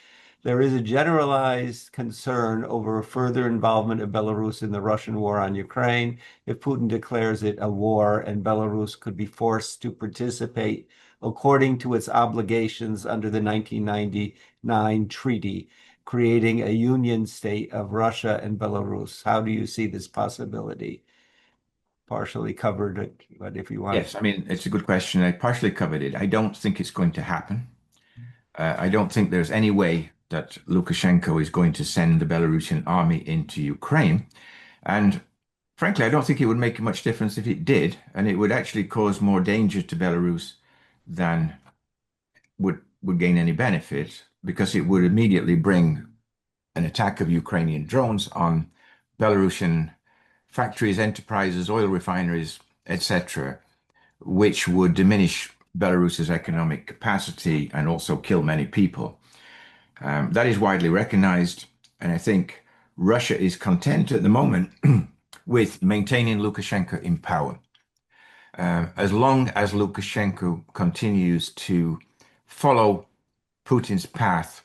There is a generalized concern over further involvement of Belarus in the Russian war on Ukraine. If Putin declares it a war and Belarus could be forced to participate according to its obligations under the 1999 treaty, creating a union state of Russia and Belarus. How do you see this possibility? Partially covered it, but if you want. Yes, I mean, it's a good question. I partially covered it. I don't think it's going to happen. I don't think there's any way that Lukashenko is going to send the Belarusian army into Ukraine. And frankly, I don't think it would make much difference if it did. And it would actually cause more danger to Belarus than would gain any benefit because it would immediately bring an attack of Ukrainian drones on Belarusian factories, enterprises, oil refineries, etc., which would diminish Belarus's economic capacity and also kill many people. That is widely recognized, and I think Russia is content at the moment with maintaining Lukashenko in power. As long as Lukashenko continues to follow Putin's path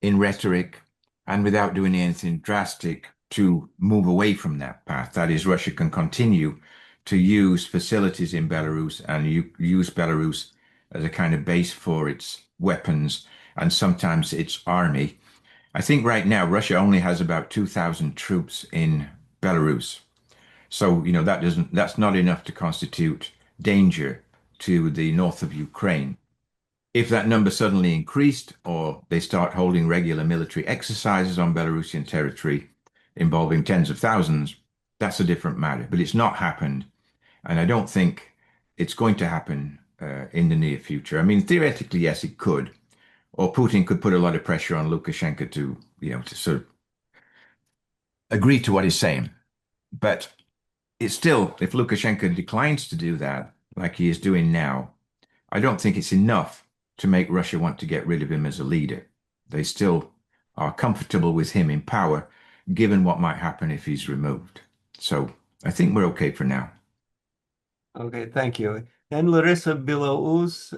in rhetoric and without doing anything drastic to move away from that path. That is, Russia can continue to use facilities in Belarus and use Belarus as a kind of base for its weapons and sometimes its army. I think right now Russia only has about 2,000 troops in Belarus. So, that's not enough to constitute danger to the north of Ukraine. If that number suddenly increased or they start holding regular military exercises on Belarusian territory involving tens of thousands, that's a different matter. But it's not happened. And I don't think it's going to happen in the near future. I mean, theoretically, yes, it could. Or Putin could put a lot of pressure on Lukashenko to sort of agree to what he's saying. But it's still, if Lukashenko declines to do that, like he is doing now, I don't think it's enough to make Russia want to get rid of him as a leader. They still are comfortable with him in power, given what might happen if he's removed. So I think we're okay for now. Okay, thank you. And Larissa Bilouz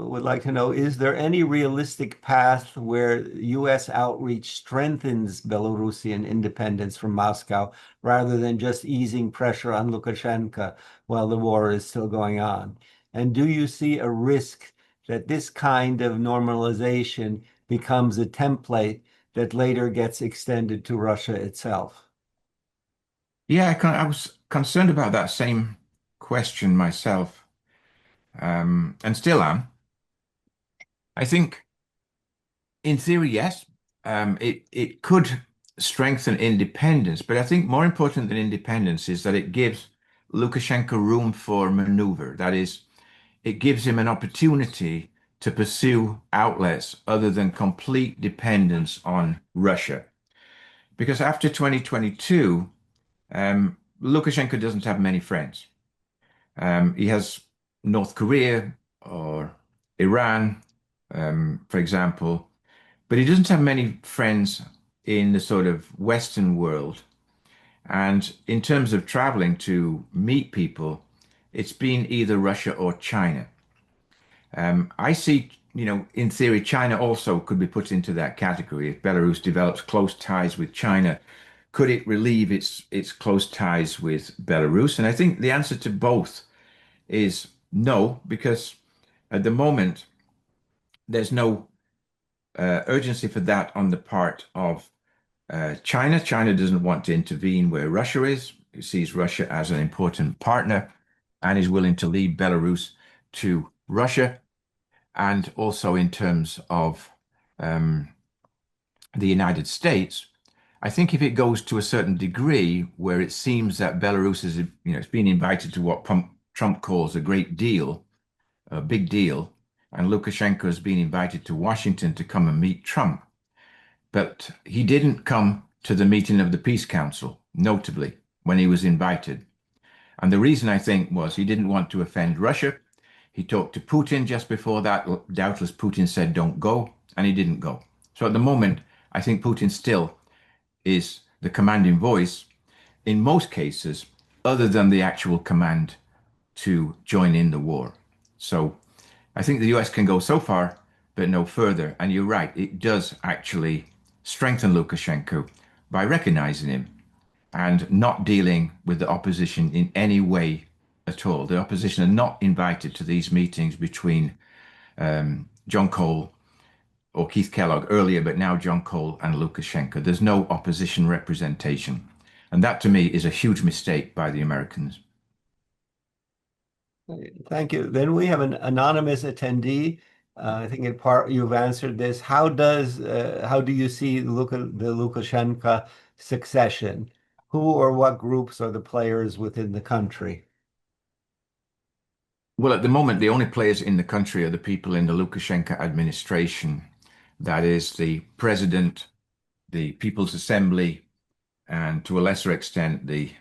would like to know, is there any realistic path where U.S. outreach strengthens Belarusian independence from Moscow rather than just easing pressure on Lukashenko while the war is still going on? And do you see a risk that this kind of normalization becomes a template that later gets extended to Russia itself? Yeah, I was concerned about that same question myself, and still am. I think, in theory, yes, it could strengthen independence, but I think more important than independence is that it gives Lukashenko room for maneuver. That is, it gives him an opportunity to pursue outlets other than complete dependence on Russia. Because after 2022, Lukashenko doesn't have many friends. He has North Korea or Iran, for example, but he doesn't have many friends in the sort of Western world. And in terms of traveling to meet people, it's been either Russia or China. I see, in theory, China also could be put into that category. If Belarus develops close ties with China, could it relieve its close ties with Belarus? And I think the answer to both is no, because at the moment there's no urgency for that on the part of China. China doesn't want to intervene where Russia is. It sees Russia as an important partner and is willing to lead Belarus to Russia. And also in terms of um, the United States, I think if it goes to a certain degree where it seems that Belarus is, it's being invited to what Trump calls a great deal, a big deal, and Lukashenko has been invited to Washington to come and meet Trump. But he didn't come to the meeting of the Peace Council, notably when he was invited. And the reason I think was he didn't want to offend Russia. He talked to Putin just before that. Doubtless Putin said, don't go, and he didn't go. So at the moment, I think Putin still is the commanding voice in most cases, other than the actual command to join in the war. So I think the US can go so far, but no further. And you're right, it does actually strengthen Lukashenko by recognizing him and not dealing with the opposition in any way at all. The opposition are not invited to these meetings between John Cole or Keith Kellogg earlier, but now John Cole and Lukashenko. There's no opposition representation. And that to me is a huge mistake by the Americans. Thank you. Then we have an anonymous attendee. I think in part you've answered this. How do you see the Lukashenko succession? Who or what groups are the players within the country? Well, at the moment, the only players in the country are the people in the Lukashenko administration. That is the president, the People's Assembly, and to a lesser extent, the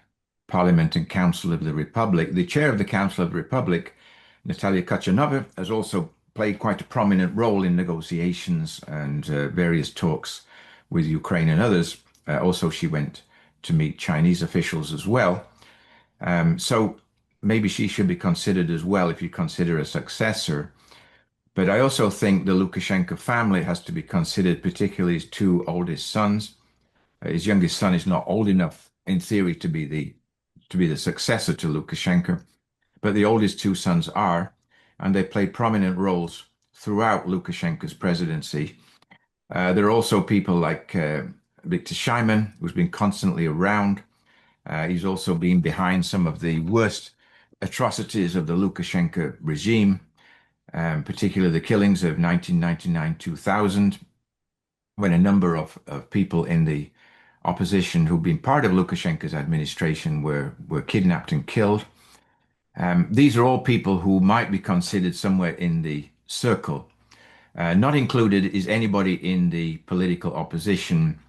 Parliament and Council of the Republic. The chair of the Council of the Republic, Natalia Kachanova, has also played quite a prominent role in negotiations and various talks with Ukraine and others. Also, she went to meet Chinese officials as well. So maybe she should be considered as well if you consider a successor. But I also think the Lukashenko family has to be considered, particularly his two oldest sons. His youngest son is not old enough, in theory, to be the successor to Lukashenko, but the oldest two sons are, and they played prominent roles throughout Lukashenko's presidency. There are also people like Viktor Shaiman, who's been constantly around. He's also been behind some of the worst atrocities of the Lukashenko regime, particularly the killings of 1999-2000, when a number of people in the opposition who've been part of Lukashenko's administration were kidnapped and killed. These are all people who might be considered somewhere in the circle. Not included is anybody in the political opposition.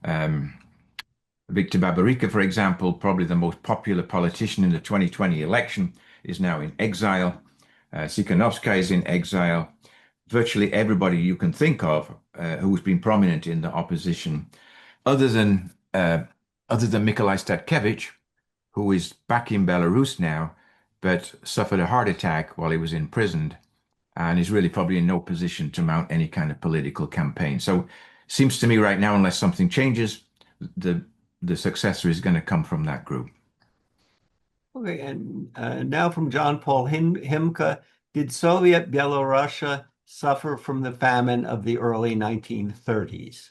Viktor Babarika, for example, probably the most popular politician in the 2020 election, is now in exile. Sikhanovskaya is in exile. Virtually everybody you can think of who's been prominent in the opposition, other than Mykolai Statkevich, who is back in Belarus now, but suffered a heart attack while he was imprisoned, and is really probably in no position to mount any kind of political campaign. So, seems to me right now, unless something changes, the successor is going to come from that group. Okay, and now from John Paul Himka, did Soviet Belarusia suffer from the famine of the early 1930s?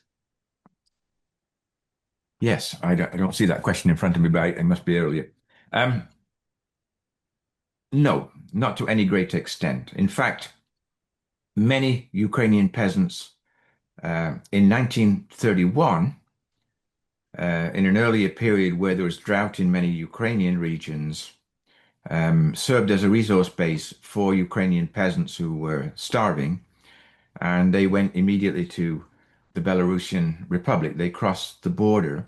Yes, I don't see that question in front of me, but it must be earlier. No, not to any great extent. In fact, many Ukrainian peasants in 1931, in an earlier period where there was drought in many Ukrainian regions, served as a resource base for Ukrainian peasants who were starving, and they went immediately to the Belarusian Republic. They crossed the border.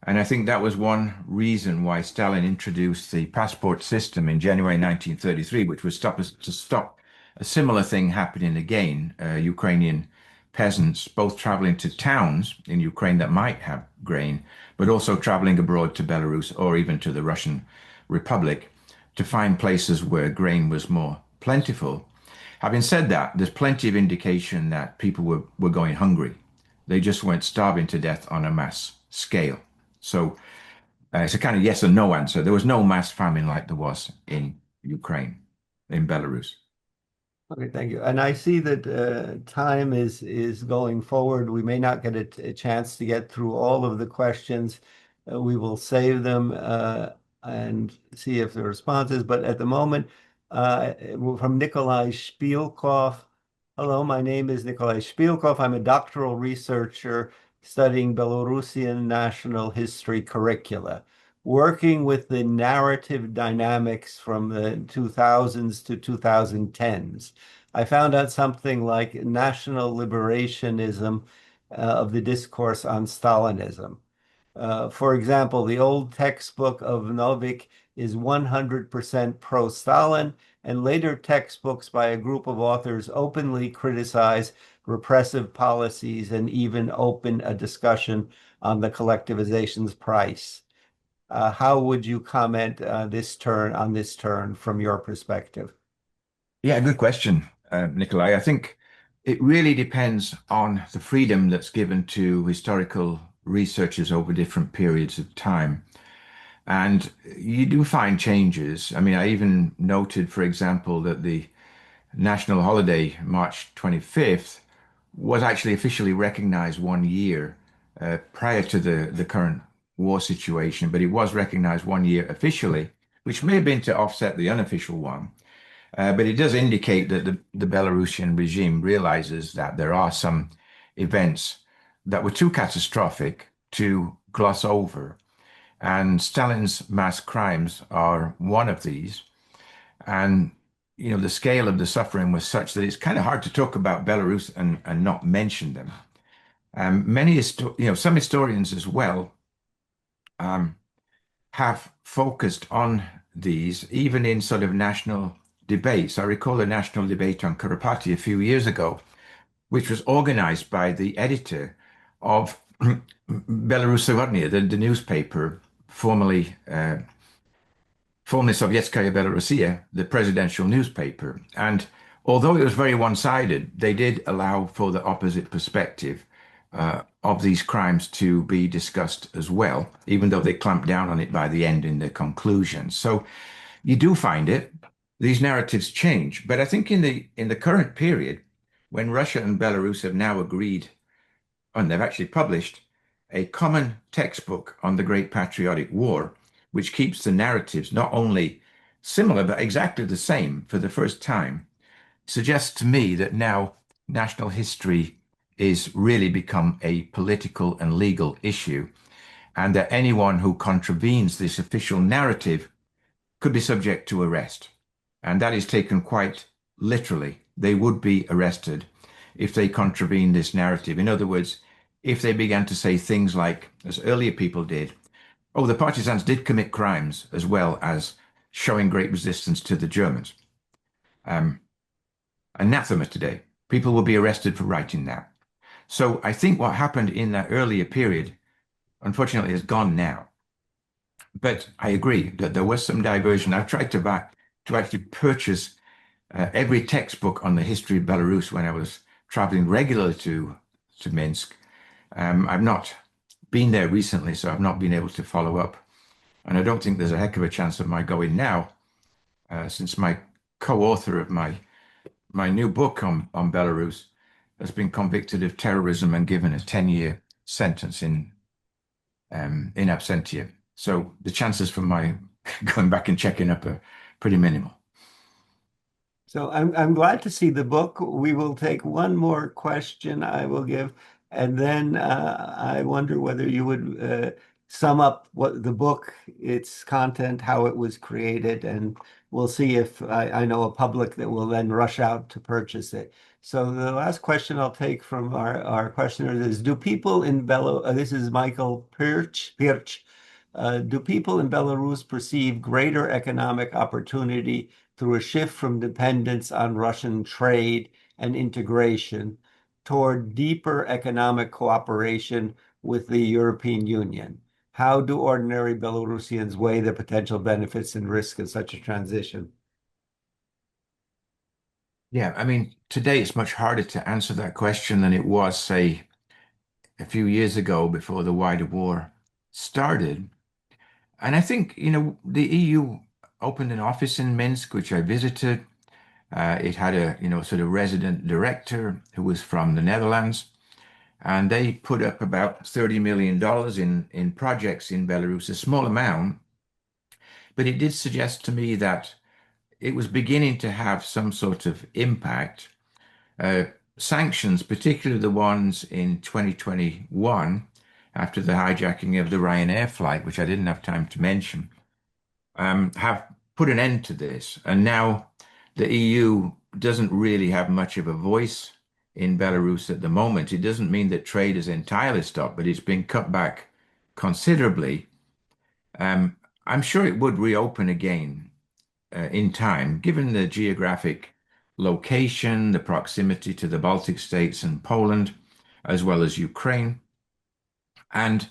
And I think that was one reason why Stalin introduced the passport system in January 1933, which was to stop a similar thing happening again. Ukrainian peasants both traveling to towns in Ukraine that might have grain, but also traveling abroad to Belarus or even to the Russian Republic to find places where grain was more plentiful. Having said that, there's plenty of indication that people were going hungry. They just weren't starving to death on a mass scale. So it's a kind of yes and no answer. There was no mass famine like there was in Ukraine, in Belarus. Okay, thank you. And I see that time is going forward. We may not get a chance to get through all of the questions. We will save them and see if the responses. But at the moment, from Nikolai Shpilkov. Hello, my name is Nikolai Shpilkov. I'm a doctoral researcher studying Belarusian national history curricula, working with the narrative dynamics from the 2000s to 2010s. I found out something like national liberationism of the discourse on Stalinism. For example, the old textbook of Novik is 100% pro-Stalin, and later textbooks by a group of authors openly criticize repressive policies and even open a discussion on the collectivization's price. How would you comment on this turn from your perspective? Yeah, good question, Nikolai. I think it really depends on the freedom that's given to historical researchers over different periods of time. And you do find changes. I mean, I even noted, for example, that the national holiday, March 25th, was actually officially recognized 1 year prior to the current war situation, but it was recognized 1 year officially, which may have been to offset the unofficial one. But it does indicate that the Belarusian regime realizes that there are some events that were too catastrophic to gloss over. And Stalin's mass crimes are one of these. And, the scale of the suffering was such that it's kind of hard to talk about Belarus and not mention them. Some historians as well um, have focused on these, even in sort of national debates. I recall a national debate on Karapati a few years ago, which was organized by the editor of Russo-Ukrainian, the newspaper formerly Sovietskaya Belarusia, the presidential newspaper. And although it was very one-sided, they did allow for the opposite perspective of these crimes to be discussed as well, even though they clamped down on it by the end in the conclusions. So you do find it. These narratives change. But I think in the current period, when Russia and Belarus have now agreed, and they've actually published a common textbook on the Great Patriotic War, which keeps the narratives not only similar, but exactly the same for the first time, suggests to me that now national history is really become a political and legal issue, and that anyone who contravenes this official narrative could be subject to arrest. And that is taken quite literally. They would be arrested if they contravene this narrative. In other words, if they began to say things like, as earlier people did, oh, the partisans did commit crimes as well as showing great resistance to the Germans. Anathema today. People will be arrested for writing that. So I think what happened in that earlier period, unfortunately, is gone now. But I agree that there was some diversion. I've tried to actually purchase every textbook on the history of Belarus when I was traveling regularly to Minsk. I've not been there recently, so I've not been able to follow up. And I don't think there's a heck of a chance of my going now, since my co-author of my new book on Belarus has been convicted of terrorism and given a 10-year sentence in absentia. So the chances for my going back and checking up are pretty minimal. So I'm glad to see the book. We will take one more question I will give, and then I wonder whether you would sum up what the book, its content, how it was created, and we'll see if I know a public that will then rush out to purchase it. So the last question I'll take from our questioners is, do people in Belarus, this is Michael Pirch, do people in Belarus perceive greater economic opportunity through a shift from dependence on Russian trade and integration toward deeper economic cooperation with the European Union? How do ordinary Belarusians weigh the potential benefits and risks of such a transition? Yeah, I mean, today it's much harder to answer that question than it was, say, a few years ago before the wider war started. And I think, the EU opened an office in Minsk, which I visited. It had a, sort of resident director who was from the Netherlands. And they put up about $30 million in projects in Belarus, a small amount. But it did suggest to me that it was beginning to have some sort of impact. Uh, Sanctions, particularly the ones in 2021, after the hijacking of the Ryanair flight, which I didn't have time to mention, have put an end to this. And now the EU doesn't really have much of a voice in Belarus at the moment. It doesn't mean that trade is entirely stopped, but it's been cut back considerably, um, I'm sure it would reopen again in time, given the geographic location, the proximity to the Baltic states and Poland, as well as Ukraine. And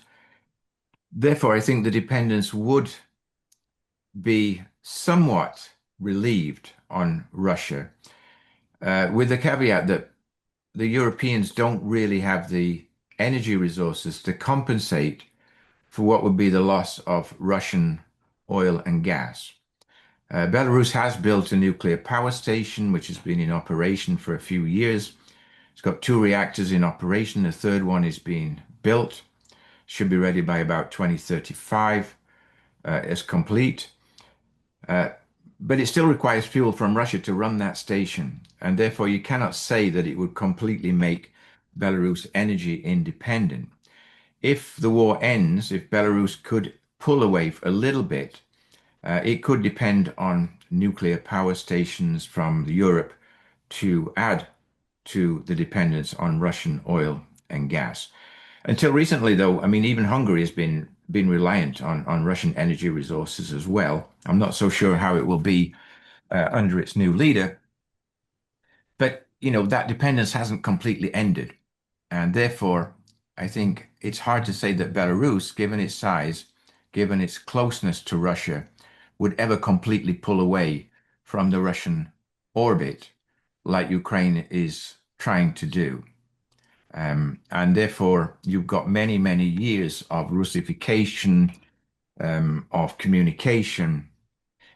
therefore, I think the dependence would be somewhat relieved on Russia, with the caveat that the Europeans don't really have the energy resources to compensate for what would be the loss of Russian oil and gas. Belarus has built a nuclear power station, which has been in operation for a few years. It's got two reactors in operation. The third one is being built, should be ready by about 2035. It's complete. Uh, but it still requires fuel from Russia to run that station. And therefore, you cannot say that it would completely make Belarus energy independent. If the war ends, if Belarus could pull away a little bit, it could depend on nuclear power stations from Europe to add to the dependence on Russian oil and gas. Until recently, though, I mean, even Hungary has been reliant on Russian energy resources as well. I'm not so sure how it will be under its new leader, but that dependence hasn't completely ended, and therefore, I think it's hard to say that Belarus, given its size, given its closeness to Russia, would ever completely pull away from the Russian orbit like Ukraine is trying to do. And therefore, you've got many, many years of Russification, of communication,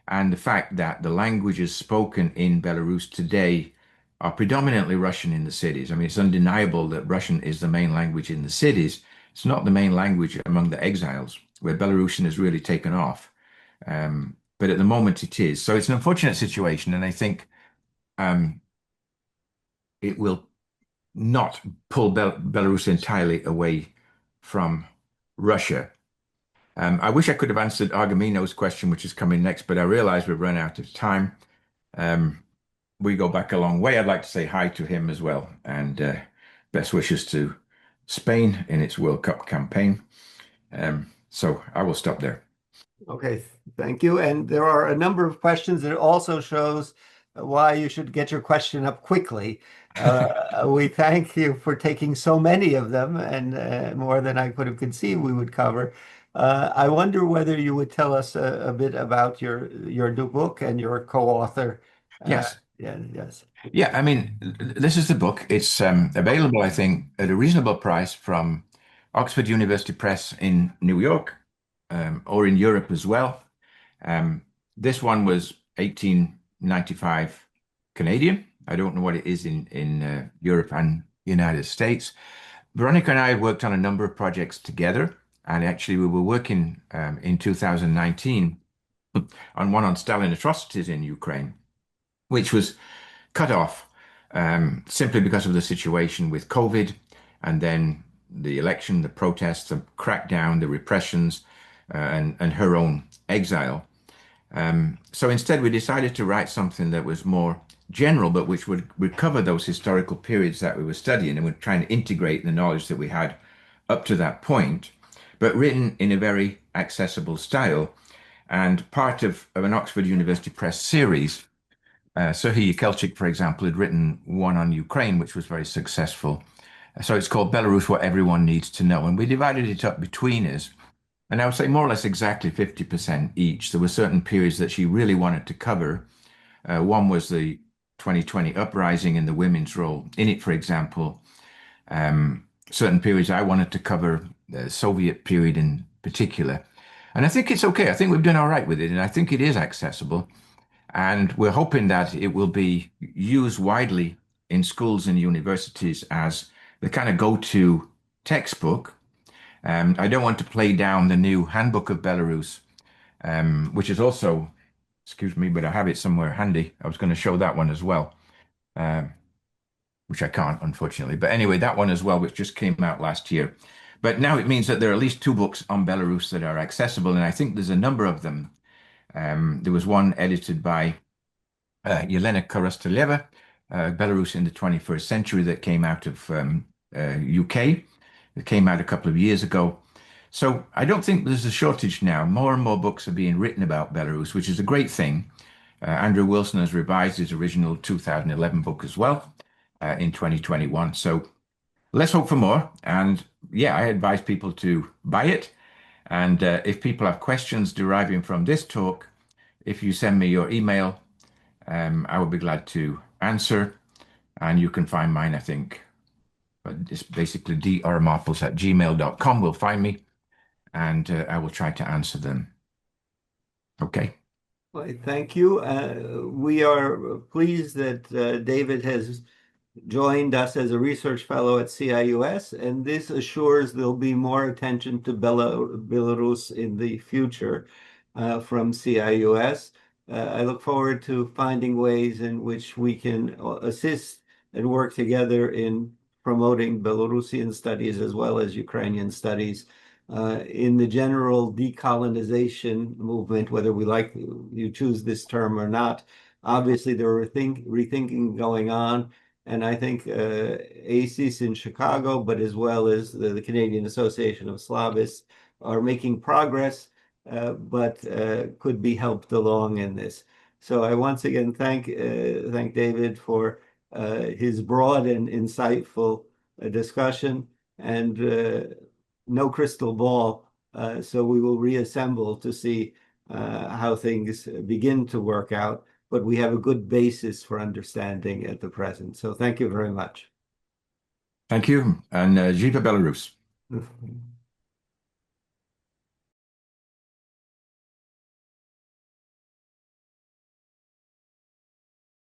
and the fact that the languages spoken in Belarus today are predominantly Russian in the cities. I mean, it's undeniable that Russian is the main language in the cities. It's not the main language among the exiles, where Belarusian has really taken off. But at the moment it is. So it's an unfortunate situation, and I think um, it will not pull Belarus entirely away from Russia. I wish I could have answered Argamino's question, which is coming next, but I realize we've run out of time. Um, we go back a long way. I'd like to say hi to him as well, and best wishes to Spain in its World Cup campaign. So I will stop there. Okay, thank you. And there are a number of questions. It also shows why you should get your question up quickly. We thank you for taking so many of them, and more than I could have conceived we would cover. I wonder whether you would tell us a bit about your new book and your co-author. Yes. Yeah, yes. Yeah, I mean, this is the book. It's available, I think, at a reasonable price from Oxford University Press in New York, or in Europe as well. Um, this one was 1895 Canadian. I don't know what it is in Europe and United States. Veronica and I worked on a number of projects together, and actually we were working in 2019 on one on Stalin atrocities in Ukraine, which was cut off simply because of the situation with COVID, and then the election, the protests, the crackdown, the repressions, and her own exile. So instead, we decided to write something that was more general, but which would recover those historical periods that we were studying, and we're trying to integrate the knowledge that we had up to that point, but written in a very accessible style, and part of an Oxford University Press series. Serhiy Kelchik, for example, had written one on Ukraine, which was very successful. So it's called Belarus, What Everyone Needs to Know. And we divided it up between us. And I would say more or less exactly 50% each. There were certain periods that she really wanted to cover. One was the 2020 uprising and the women's role in it, for example. Certain periods I wanted to cover, the Soviet period in particular. And I think it's okay. I think we've done all right with it. And I think it is accessible. And we're hoping that it will be used widely in schools and universities as the kind of go-to textbook. I don't want to play down the new Handbook of Belarus, which is also, excuse me, but I have it somewhere handy. I was going to show that one as well, um, which I can't, unfortunately. But anyway, that one as well, which just came out last year. But now it means that there are at least two books on Belarus that are accessible, and I think there's a number of them. There was one edited by Yelena Korostoleva, Belarus in the 21st Century, that came out of UK. It came out a couple of years ago. So I don't think there's a shortage now. More and more books are being written about Belarus, which is a great thing. Andrew Wilson has revised his original 2011 book as well in 2021. So let's hope for more. And yeah, I advise people to buy it. And if people have questions deriving from this talk, if you send me your email, I will be glad to answer. And you can find mine, I think. But it's basically drmarples@gmail.com will find me, and I will try to answer them. Okay. Well, thank you. We are pleased that David has joined us as a research fellow at CIUS, and this assures there'll be more attention to Belarus in the future from CIUS. I look forward to finding ways in which we can assist and work together in promoting Belarusian studies as well as Ukrainian studies in the general decolonization movement, whether you choose this term or not. Obviously, there are rethinking going on. And I think ACES in Chicago, but as well as the Canadian Association of Slavists, are making progress, but could be helped along in this. So I once again thank David for his broad and insightful discussion, and no crystal ball. So we will reassemble to see how things begin to work out, but we have a good basis for understanding at the present. So thank you very much. Thank you, and Viva Belarus.